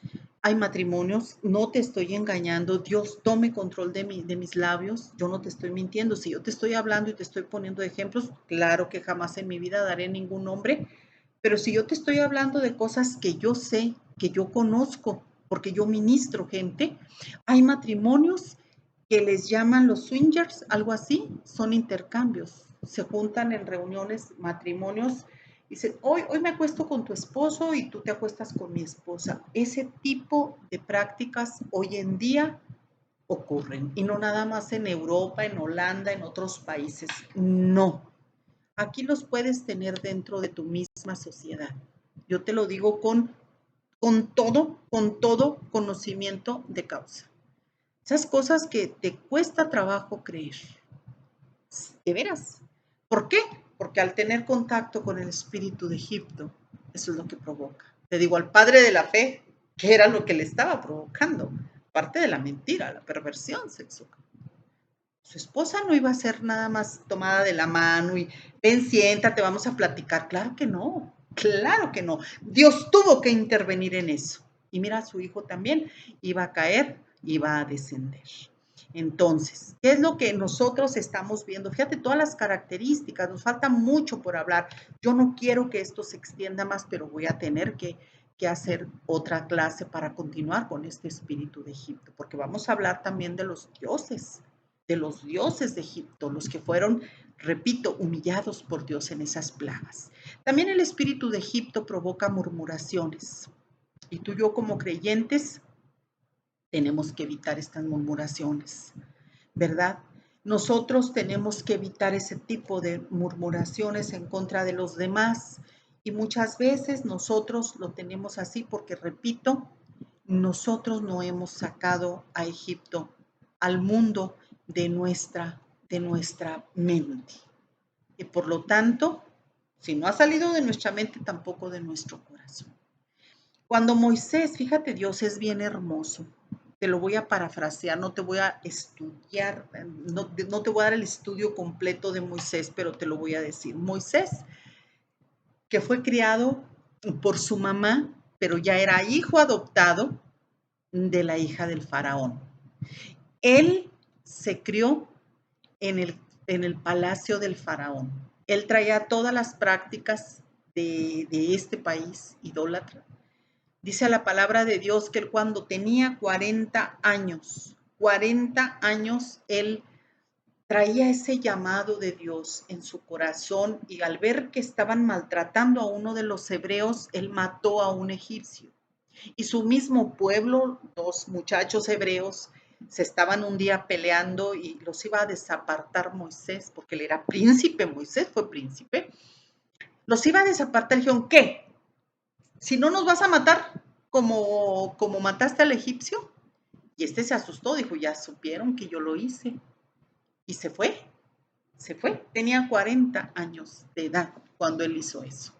Hay matrimonios, no te estoy engañando, Dios tome control de mis labios, yo no te estoy mintiendo. Si yo te estoy hablando y te estoy poniendo ejemplos, claro que jamás en mi vida daré ningún nombre, pero si yo te estoy hablando de cosas que yo sé, que yo conozco, porque yo ministro gente, hay matrimonios que les llaman los swingers, algo así, son intercambios. Se juntan en reuniones, matrimonios, y dicen, hoy me acuesto con tu esposo y tú te acuestas con mi esposa. Ese tipo de prácticas hoy en día ocurren, y no nada más en Europa, en Holanda, en otros países. No, aquí los puedes tener dentro de tu misma sociedad. Yo te lo digo con todo conocimiento de causa. Esas cosas que te cuesta trabajo creer. De veras. ¿Por qué? Porque al tener contacto con el espíritu de Egipto, eso es lo que provoca. Te digo, al padre de la fe, ¿qué era lo que le estaba provocando? Parte de la mentira, la perversión sexual. Su esposa no iba a ser nada más tomada de la mano y ven, siéntate, vamos a platicar. Claro que no, claro que no. Dios tuvo que intervenir en eso. Y mira, su hijo también iba a caer, iba a descender. Entonces, ¿qué es lo que nosotros estamos viendo? Fíjate todas las características, nos falta mucho por hablar. Yo no quiero que esto se extienda más, pero voy a tener que hacer otra clase para continuar con este espíritu de Egipto, porque vamos a hablar también de los dioses de Egipto, los que fueron, repito, humillados por Dios en esas plagas. También el espíritu de Egipto provoca murmuraciones. Y tú y yo como creyentes tenemos que evitar estas murmuraciones, ¿verdad? Nosotros tenemos que evitar ese tipo de murmuraciones en contra de los demás. Y muchas veces nosotros lo tenemos así porque, repito, nosotros no hemos sacado a Egipto, al mundo de nuestra mente. Y por lo tanto, si no ha salido de nuestra mente, tampoco de nuestro corazón. Cuando Moisés, fíjate, Dios es bien hermoso. Te lo voy a parafrasear, no te voy a estudiar, no te voy a dar el estudio completo de Moisés, pero te lo voy a decir. Moisés, que fue criado por su mamá, pero ya era hijo adoptado de la hija del faraón. Él se crió en el palacio del faraón. Él traía todas las prácticas de este país idólatra. Dice la palabra de Dios que él cuando tenía 40 años, él traía ese llamado de Dios en su corazón y al ver que estaban maltratando a uno de los hebreos, él mató a un egipcio. Y su mismo pueblo, dos muchachos hebreos, se estaban un día peleando y los iba a desapartar Moisés, porque él era príncipe, Moisés fue príncipe. Los iba a desapartar, dijeron, ¿qué? Si no nos vas a matar como mataste al egipcio. Y este se asustó, dijo, ya supieron que yo lo hice. Y se fue. Tenía 40 años de edad cuando él hizo eso.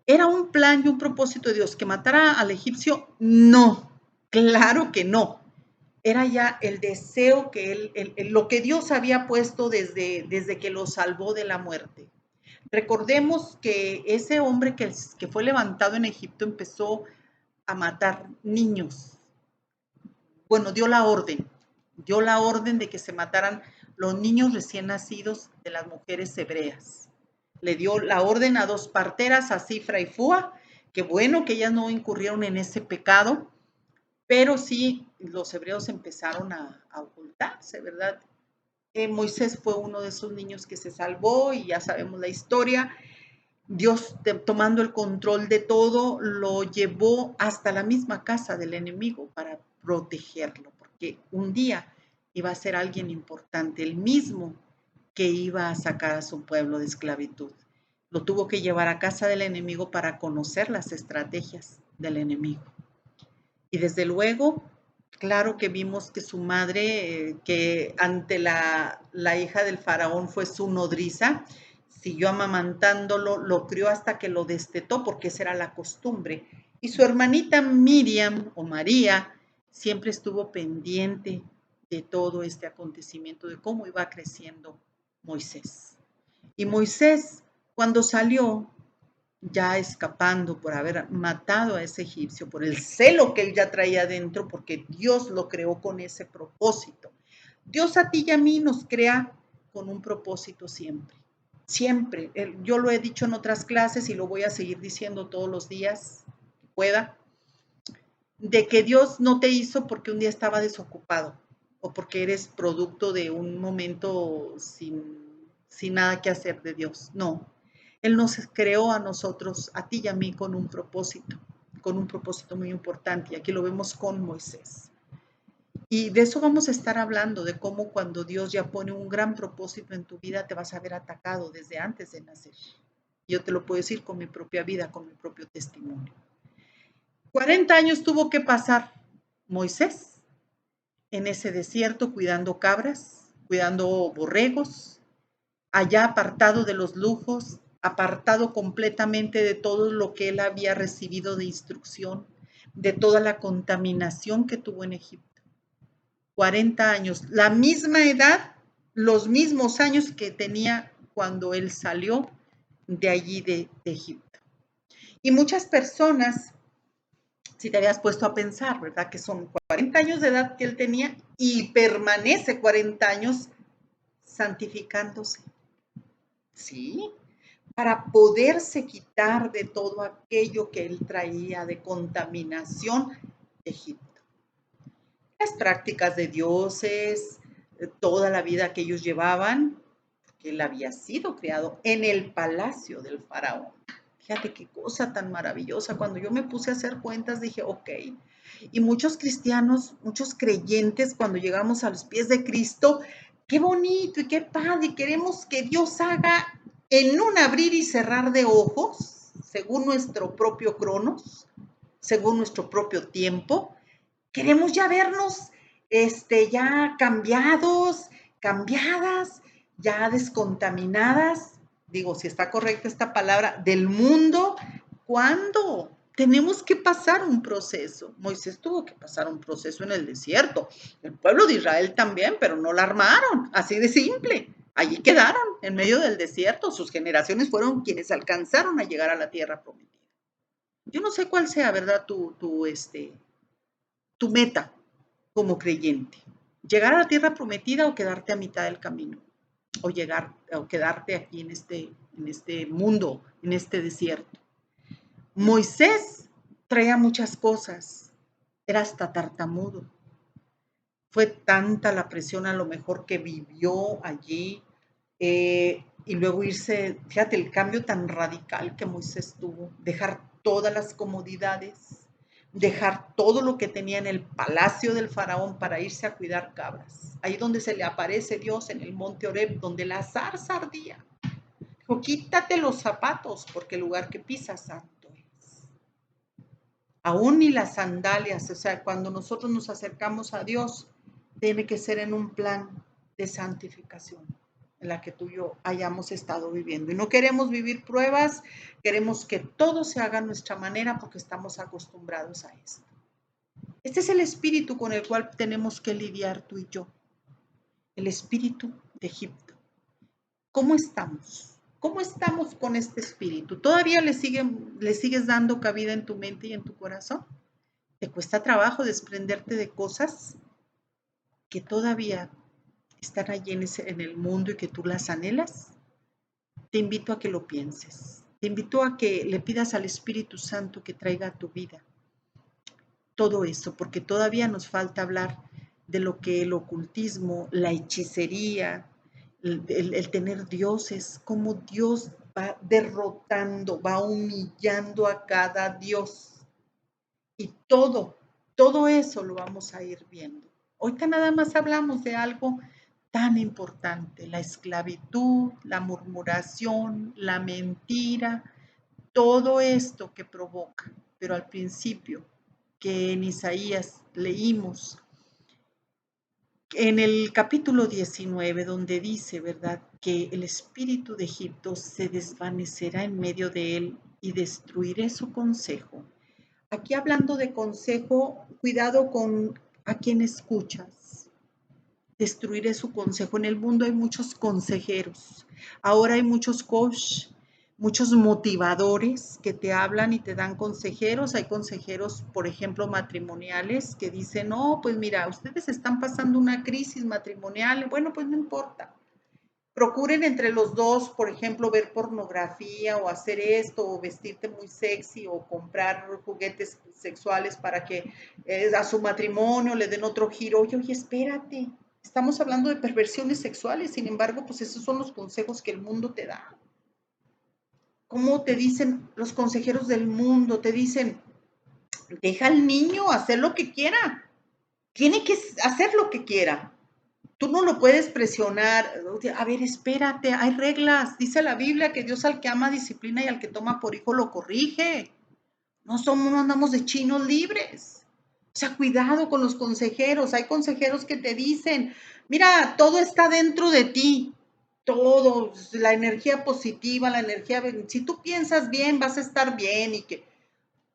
¿Era un plan y un propósito de Dios que matara al egipcio? No, claro que no. Era ya el deseo que lo que Dios había puesto desde que lo salvó de la muerte. Recordemos que ese hombre que fue levantado en Egipto empezó a matar niños. Bueno, dio la orden de que se mataran los niños recién nacidos de las mujeres hebreas. Le dio la orden a dos parteras, a Cifra y Fua, que bueno que ellas no incurrieron en ese pecado, pero sí los hebreos empezaron a ocultarse, ¿verdad? Moisés fue uno de esos niños que se salvó y ya sabemos la historia. Dios, tomando el control de todo, lo llevó hasta la misma casa del enemigo para protegerlo, porque un día iba a ser alguien importante, el mismo que iba a sacar a su pueblo de esclavitud. Lo tuvo que llevar a casa del enemigo para conocer las estrategias del enemigo. Y desde luego, claro que vimos que su madre, que ante la hija del faraón fue su nodriza, siguió amamantándolo, lo crió hasta que lo destetó, porque esa era la costumbre. Y su hermanita Miriam o María siempre estuvo pendiente de todo este acontecimiento, de cómo iba creciendo Moisés. Y Moisés, cuando salió, ya escapando por haber matado a ese egipcio, por el celo que él ya traía dentro, porque Dios lo creó con ese propósito. Dios a ti y a mí nos crea con un propósito siempre. Siempre. Yo lo he dicho en otras clases y lo voy a seguir diciendo todos los días que pueda, de que Dios no te hizo porque un día estaba desocupado o porque eres producto de un momento sin nada que hacer de Dios. No, Él nos creó a nosotros, a ti y a mí, con un propósito muy importante. Y aquí lo vemos con Moisés. Y de eso vamos a estar hablando, de cómo cuando Dios ya pone un gran propósito en tu vida, te vas a ver atacado desde antes de nacer. Yo te lo puedo decir con mi propia vida, con mi propio testimonio. 40 años tuvo que pasar Moisés en ese desierto cuidando cabras, cuidando borregos, allá apartado de los lujos, apartado completamente de todo lo que él había recibido de instrucción, de toda la contaminación que tuvo en Egipto. 40 años, la misma edad, los mismos años que tenía cuando él salió de allí de Egipto. Y muchas personas, si te habías puesto a pensar, ¿verdad? Que son 40 años de edad que él tenía y permanece 40 años santificándose. ¿Sí? Para poderse quitar de todo aquello que él traía de contaminación de Egipto. Las prácticas de dioses, toda la vida que ellos llevaban, porque él había sido criado en el palacio del faraón. Fíjate qué cosa tan maravillosa. Cuando yo me puse a hacer cuentas dije, ok. Y muchos cristianos, muchos creyentes, cuando llegamos a los pies de Cristo, qué bonito y qué padre. Queremos que Dios haga en un abrir y cerrar de ojos, según nuestro propio cronos, según nuestro propio tiempo. Queremos ya vernos ya cambiados, cambiadas, ya descontaminadas, digo, si está correcta esta palabra, del mundo. ¿Cuándo? Tenemos que pasar un proceso. Moisés tuvo que pasar un proceso en el desierto. El pueblo de Israel también, pero no la armaron, así de simple. Allí quedaron, en medio del desierto. Sus generaciones fueron quienes alcanzaron a llegar a la tierra prometida. Yo no sé cuál sea, ¿verdad? Tu meta como creyente. llegar a la tierra prometida o quedarte a mitad del camino, o quedarte aquí en este mundo, en este desierto. Moisés traía muchas cosas, era hasta tartamudo. Fue tanta la presión a lo mejor que vivió allí, y luego irse, fíjate el cambio tan radical que Moisés tuvo, dejar todas las comodidades, dejar todo lo que tenía en el palacio del faraón para irse a cuidar cabras. Ahí donde se le aparece Dios en el monte Oreb, donde la zarza ardía. Dijo, quítate los zapatos porque el lugar que pisas santo es. Aún ni las sandalias, o sea, cuando nosotros nos acercamos a Dios, tiene que ser en un plan de santificación en la que tú y yo hayamos estado viviendo. Y no queremos vivir pruebas, queremos que todo se haga a nuestra manera porque estamos acostumbrados a esto. Este es el espíritu con el cual tenemos que lidiar tú y yo, el espíritu de Egipto. ¿Cómo estamos? ¿Cómo estamos con este espíritu? ¿Todavía le sigues dando cabida en tu mente y en tu corazón? ¿Te cuesta trabajo desprenderte de cosas que todavía están allí en el mundo y que tú las anhelas? Te invito a que lo pienses. Te invito a que le pidas al Espíritu Santo que traiga a tu vida todo eso, porque todavía nos falta hablar de lo que el ocultismo, la hechicería, el tener dioses, cómo Dios va derrotando, va humillando a cada dios. Y todo eso lo vamos a ir viendo. Ahorita nada más hablamos de algo tan importante, la esclavitud, la murmuración, la mentira, todo esto que provoca. Pero al principio, que en Isaías leímos, en el capítulo 19, donde dice, ¿verdad?, que el espíritu de Egipto se desvanecerá en medio de él y destruiré su consejo. Aquí hablando de consejo, cuidado con a quién escuchas. Destruiré su consejo. En el mundo hay muchos consejeros. Ahora hay muchos coach, muchos motivadores que te hablan y te dan consejeros. Hay consejeros, por ejemplo, matrimoniales que dicen, no, pues mira, ustedes están pasando una crisis matrimonial. Bueno, pues no importa. Procuren entre los dos, por ejemplo, ver pornografía o hacer esto, o vestirte muy sexy, o comprar juguetes sexuales para que a su matrimonio le den otro giro. Oye, espérate, estamos hablando de perversiones sexuales, sin embargo, pues esos son los consejos que el mundo te da. ¿Cómo te dicen los consejeros del mundo? Te dicen, deja al niño hacer lo que quiera, tiene que hacer lo que quiera. Tú no lo puedes presionar. A ver, espérate, hay reglas. Dice la Biblia que Dios al que ama disciplina y al que toma por hijo lo corrige. No andamos de chinos libres. O sea, cuidado con los consejeros. Hay consejeros que te dicen, mira, todo está dentro de ti. Todo, la energía positiva, la energía, si tú piensas bien, vas a estar bien y que,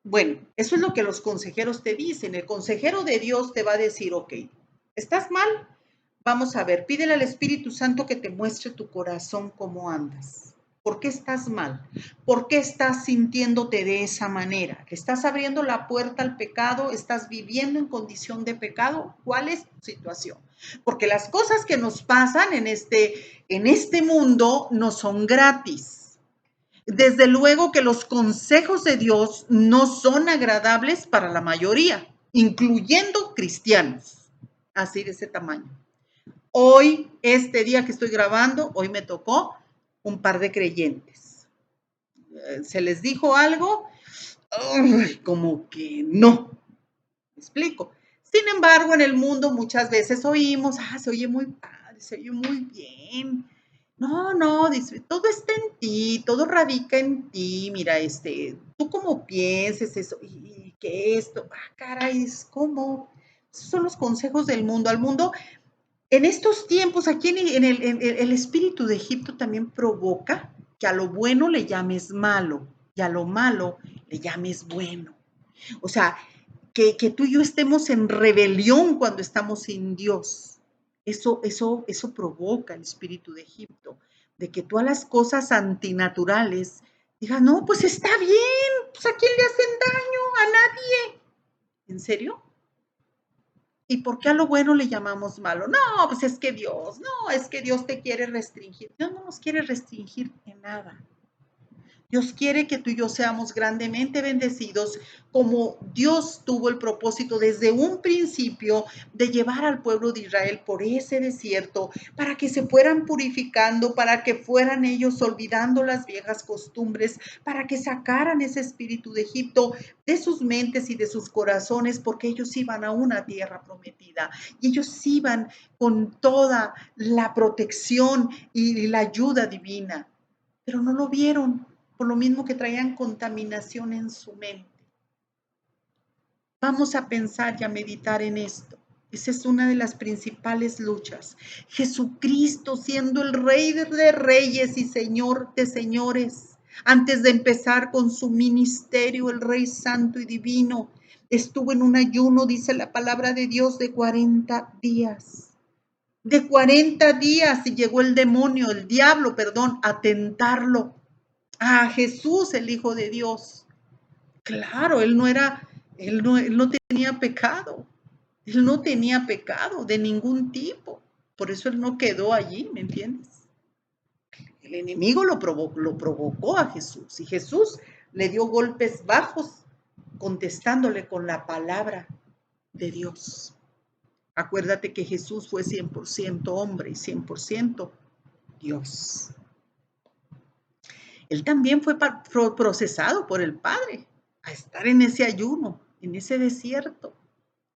bueno, eso es lo que los consejeros te dicen. El consejero de Dios te va a decir, ok, ¿estás mal? Vamos a ver, pídele al Espíritu Santo que te muestre tu corazón cómo andas. ¿Por qué estás mal? ¿Por qué estás sintiéndote de esa manera? ¿Estás abriendo la puerta al pecado? ¿Estás viviendo en condición de pecado? ¿Cuál es tu situación? Porque las cosas que nos pasan en este mundo no son gratis. Desde luego que los consejos de Dios no son agradables para la mayoría, incluyendo cristianos, así de ese tamaño. Hoy, este día que estoy grabando, hoy me tocó un par de creyentes. ¿Se les dijo algo? Como que no. ¿Me explico? Sin embargo, en el mundo muchas veces oímos, se oye muy padre, se oye muy bien. No, dice, todo está en ti, todo radica en ti. Mira, tú como pienses eso, y que esto, caray, es como, esos son los consejos del mundo. Al mundo en estos tiempos, aquí en el espíritu de Egipto también provoca que a lo bueno le llames malo y a lo malo le llames bueno. O sea, que tú y yo estemos en rebelión cuando estamos sin Dios. Eso provoca el espíritu de Egipto, de que tú a las cosas antinaturales digas, no, pues está bien, pues ¿a quién le hacen daño? A nadie. ¿En serio? ¿Y por qué a lo bueno le llamamos malo? No, pues es que Dios, no, es que Dios te quiere restringir. Dios no nos quiere restringir en nada. Dios quiere que tú y yo seamos grandemente bendecidos, como Dios tuvo el propósito desde un principio de llevar al pueblo de Israel por ese desierto, para que se fueran purificando, para que fueran ellos olvidando las viejas costumbres, para que sacaran ese espíritu de Egipto de sus mentes y de sus corazones, porque ellos iban a una tierra prometida y ellos iban con toda la protección y la ayuda divina, pero no lo vieron, por lo mismo que traían contaminación en su mente. Vamos a pensar y a meditar en esto. Esa es una de las principales luchas. Jesucristo, siendo el Rey de reyes y Señor de señores, antes de empezar con su ministerio, el Rey Santo y Divino, estuvo en un ayuno, dice la palabra de Dios, de 40 días. De 40 días y llegó el demonio, el diablo, perdón, a tentarlo a Jesús, el Hijo de Dios. Claro, él no tenía pecado. Él no tenía pecado de ningún tipo. Por eso él no quedó allí, ¿me entiendes? El enemigo lo provocó a Jesús y Jesús le dio golpes bajos contestándole con la palabra de Dios. Acuérdate que Jesús fue 100% hombre y 100% Dios. Él también fue procesado por el Padre a estar en ese ayuno, en ese desierto.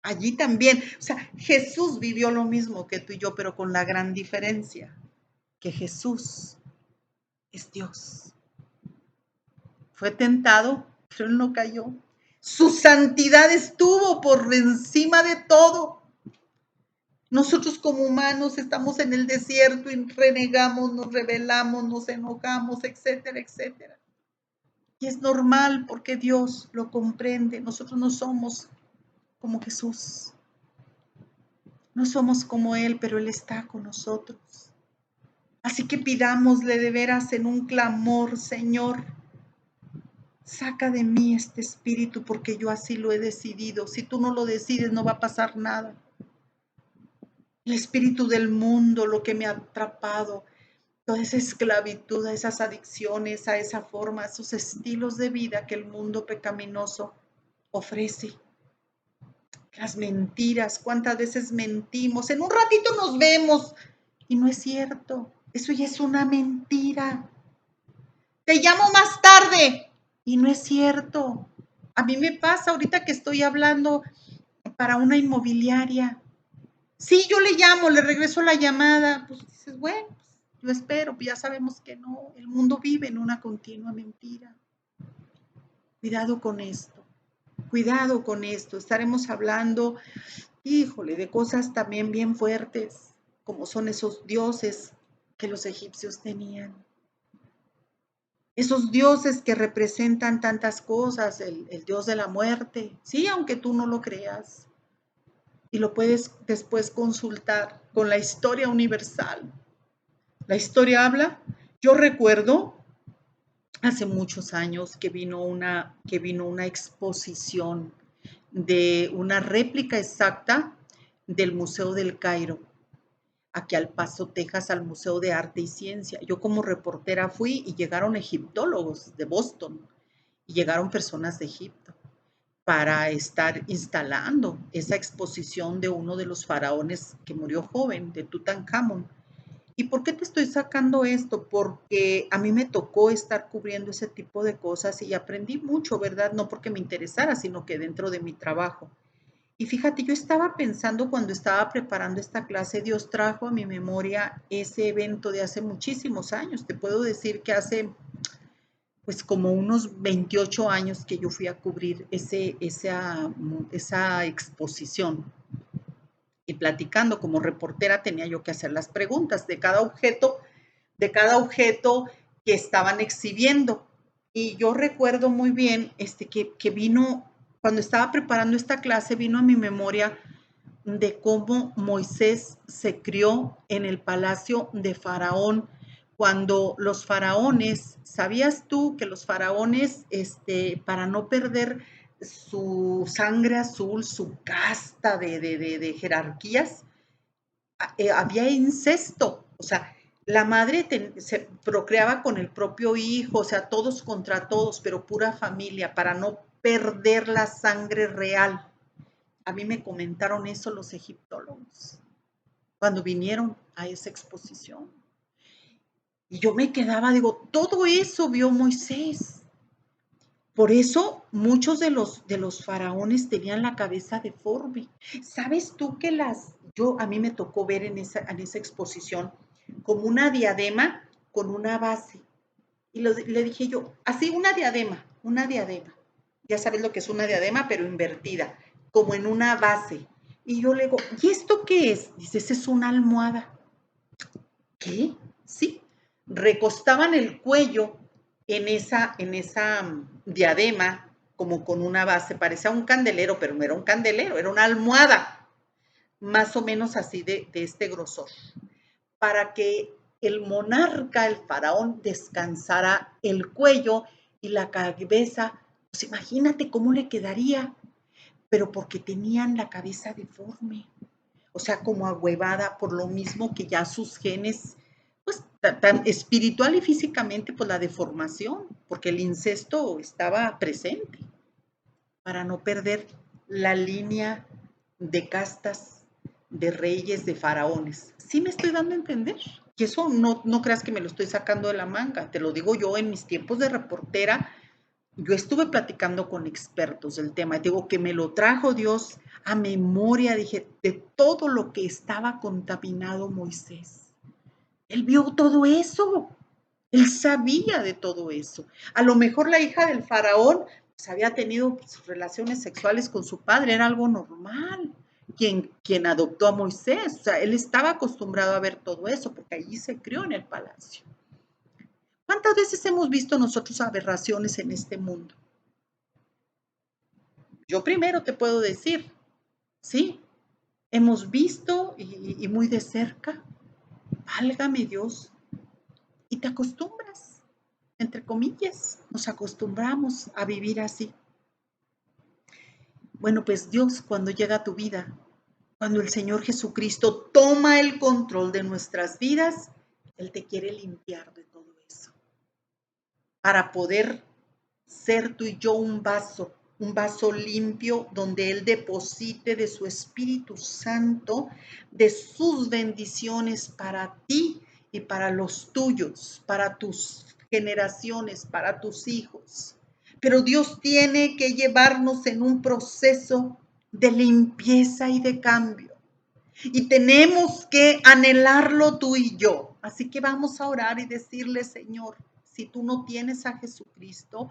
Allí también, o sea, Jesús vivió lo mismo que tú y yo, pero con la gran diferencia que Jesús es Dios. Fue tentado, pero él no cayó. Su santidad estuvo por encima de todo. Nosotros como humanos estamos en el desierto y renegamos, nos rebelamos, nos enojamos, etcétera, etcétera. Y es normal porque Dios lo comprende. Nosotros no somos como Jesús. No somos como Él, pero Él está con nosotros. Así que pidámosle de veras en un clamor, Señor, saca de mí este espíritu porque yo así lo he decidido. Si tú no lo decides, no va a pasar nada. El espíritu del mundo, lo que me ha atrapado, toda esa esclavitud, a esas adicciones, a esa forma, a esos estilos de vida que el mundo pecaminoso ofrece. Las mentiras, cuántas veces mentimos, en un ratito nos vemos y no es cierto, eso ya es una mentira. Te llamo más tarde y no es cierto. A mí me pasa ahorita que estoy hablando para una inmobiliaria. Sí, yo le llamo, le regreso la llamada, pues dices, bueno, pues, yo espero, pues ya sabemos que no, el mundo vive en una continua mentira. Cuidado con esto, cuidado con esto, estaremos hablando, híjole, de cosas también bien fuertes, como son esos dioses que los egipcios tenían. Esos dioses que representan tantas cosas, el dios de la muerte, sí, aunque tú no lo creas. Y lo puedes después consultar con la historia universal. La historia habla, yo recuerdo hace muchos años que vino una exposición de una réplica exacta del Museo del Cairo, aquí al Paso, Texas, al Museo de Arte y Ciencia. Yo como reportera fui y llegaron egiptólogos de Boston y llegaron personas de Egipto para estar instalando esa exposición de uno de los faraones que murió joven, de Tutankamón. ¿Y por qué te estoy sacando esto? Porque a mí me tocó estar cubriendo ese tipo de cosas y aprendí mucho, ¿verdad? No porque me interesara, sino que dentro de mi trabajo. Y fíjate, yo estaba pensando cuando estaba preparando esta clase, Dios trajo a mi memoria ese evento de hace muchísimos años. Te puedo decir que hace pues como unos 28 años que yo fui a cubrir esa exposición. Y platicando como reportera tenía yo que hacer las preguntas de cada objeto que estaban exhibiendo. Y yo recuerdo muy bien que vino, cuando estaba preparando esta clase, vino a mi memoria de cómo Moisés se crió en el palacio de Faraón, cuando los faraones, ¿sabías tú que los faraones, para no perder su sangre azul, su casta de jerarquías, había incesto, o sea, la madre se procreaba con el propio hijo, o sea, todos contra todos, pero pura familia, para no perder la sangre real. A mí me comentaron eso los egiptólogos cuando vinieron a esa exposición. Y yo me quedaba, digo, todo eso vio Moisés. Por eso muchos de los faraones tenían la cabeza deforme. ¿Sabes tú que a mí me tocó ver en esa exposición como una diadema con una base? Y le dije yo, así una diadema. Ya sabes lo que es una diadema, pero invertida, como en una base. Y yo le digo, ¿y esto qué es? Dice, esa es una almohada. ¿Qué? Sí. Recostaban el cuello en esa diadema, como con una base, parecía un candelero, pero no era un candelero, era una almohada, más o menos así de este grosor, para que el monarca, el faraón, descansara el cuello y la cabeza. Pues imagínate cómo le quedaría, pero porque tenían la cabeza deforme, o sea, como ahuevada, por lo mismo que ya sus genes, pues tan espiritual y físicamente, pues la deformación, porque el incesto estaba presente, para no perder la línea de castas, de reyes, de faraones. ¿Sí me estoy dando a entender? Y eso no creas que me lo estoy sacando de la manga, te lo digo yo en mis tiempos de reportera. Yo estuve platicando con expertos del tema, digo que me lo trajo Dios a memoria, dije, de todo lo que estaba contaminado Moisés. Él vio todo eso, él sabía de todo eso. A lo mejor la hija del faraón pues, había tenido pues, relaciones sexuales con su padre, era algo normal. Quien adoptó a Moisés, o sea, él estaba acostumbrado a ver todo eso porque allí se crió en el palacio. ¿Cuántas veces hemos visto nosotros aberraciones en este mundo? Yo primero te puedo decir, sí, hemos visto y muy de cerca, válgame Dios, y te acostumbras, entre comillas, nos acostumbramos a vivir así. Bueno, pues Dios cuando llega a tu vida, cuando el Señor Jesucristo toma el control de nuestras vidas, Él te quiere limpiar de todo eso, para poder ser tú y yo un vaso limpio donde Él deposite de su Espíritu Santo, de sus bendiciones para ti y para los tuyos, para tus generaciones, para tus hijos. Pero Dios tiene que llevarnos en un proceso de limpieza y de cambio. Y tenemos que anhelarlo tú y yo. Así que vamos a orar y decirle, Señor, si tú no tienes a Jesucristo,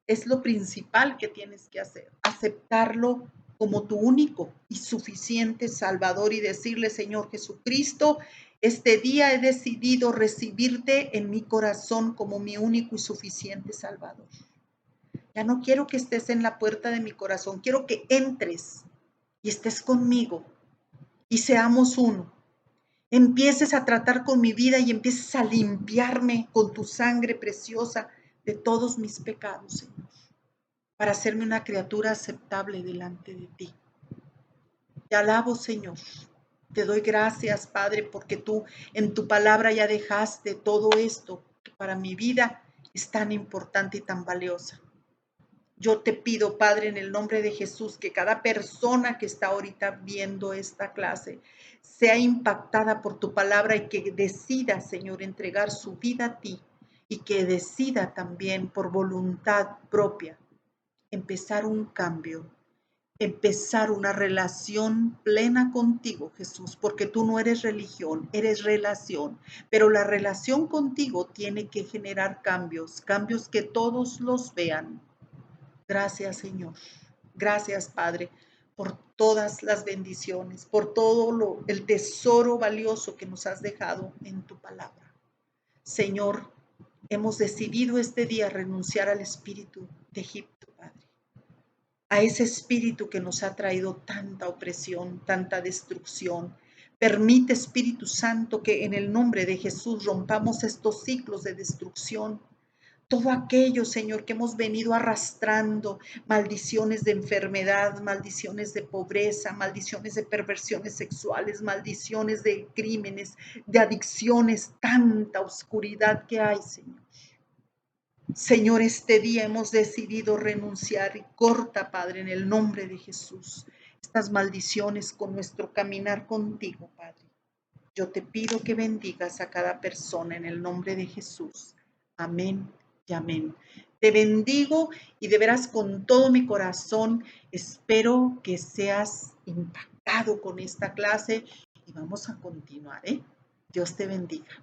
es lo principal que tienes que hacer. Aceptarlo como tu único y suficiente Salvador y decirle, Señor Jesucristo, este día he decidido recibirte en mi corazón como mi único y suficiente Salvador. Ya no quiero que estés en la puerta de mi corazón, quiero que entres y estés conmigo y seamos uno. Empieces a tratar con mi vida y empieces a limpiarme con tu sangre preciosa de todos mis pecados, Señor, para hacerme una criatura aceptable delante de ti. Te alabo, Señor. Te doy gracias, Padre, porque tú en tu palabra ya dejaste todo esto que para mi vida es tan importante y tan valiosa. Yo te pido, Padre, en el nombre de Jesús, que cada persona que está ahorita viendo esta clase sea impactada por tu palabra y que decida, Señor, entregar su vida a ti y que decida también por voluntad propia empezar un cambio, empezar una relación plena contigo, Jesús, porque tú no eres religión, eres relación, pero la relación contigo tiene que generar cambios, cambios que todos los vean. Gracias, Señor. Gracias, Padre, por todas las bendiciones, por todo el tesoro valioso que nos has dejado en tu palabra. Señor, hemos decidido este día renunciar al espíritu de Egipto, Padre, a ese espíritu que nos ha traído tanta opresión, tanta destrucción. Permite, Espíritu Santo, que en el nombre de Jesús rompamos estos ciclos de destrucción. todo aquello, Señor, que hemos venido arrastrando, maldiciones de enfermedad, maldiciones de pobreza, maldiciones de perversiones sexuales, maldiciones de crímenes, de adicciones, tanta oscuridad que hay, Señor. Señor, este día hemos decidido renunciar y corta, Padre, en el nombre de Jesús, estas maldiciones con nuestro caminar contigo, Padre. Yo te pido que bendigas a cada persona en el nombre de Jesús. Amén y amén. Te bendigo y de veras con todo mi corazón espero que seas impactado con esta clase y vamos a continuar, ¿eh? Dios te bendiga.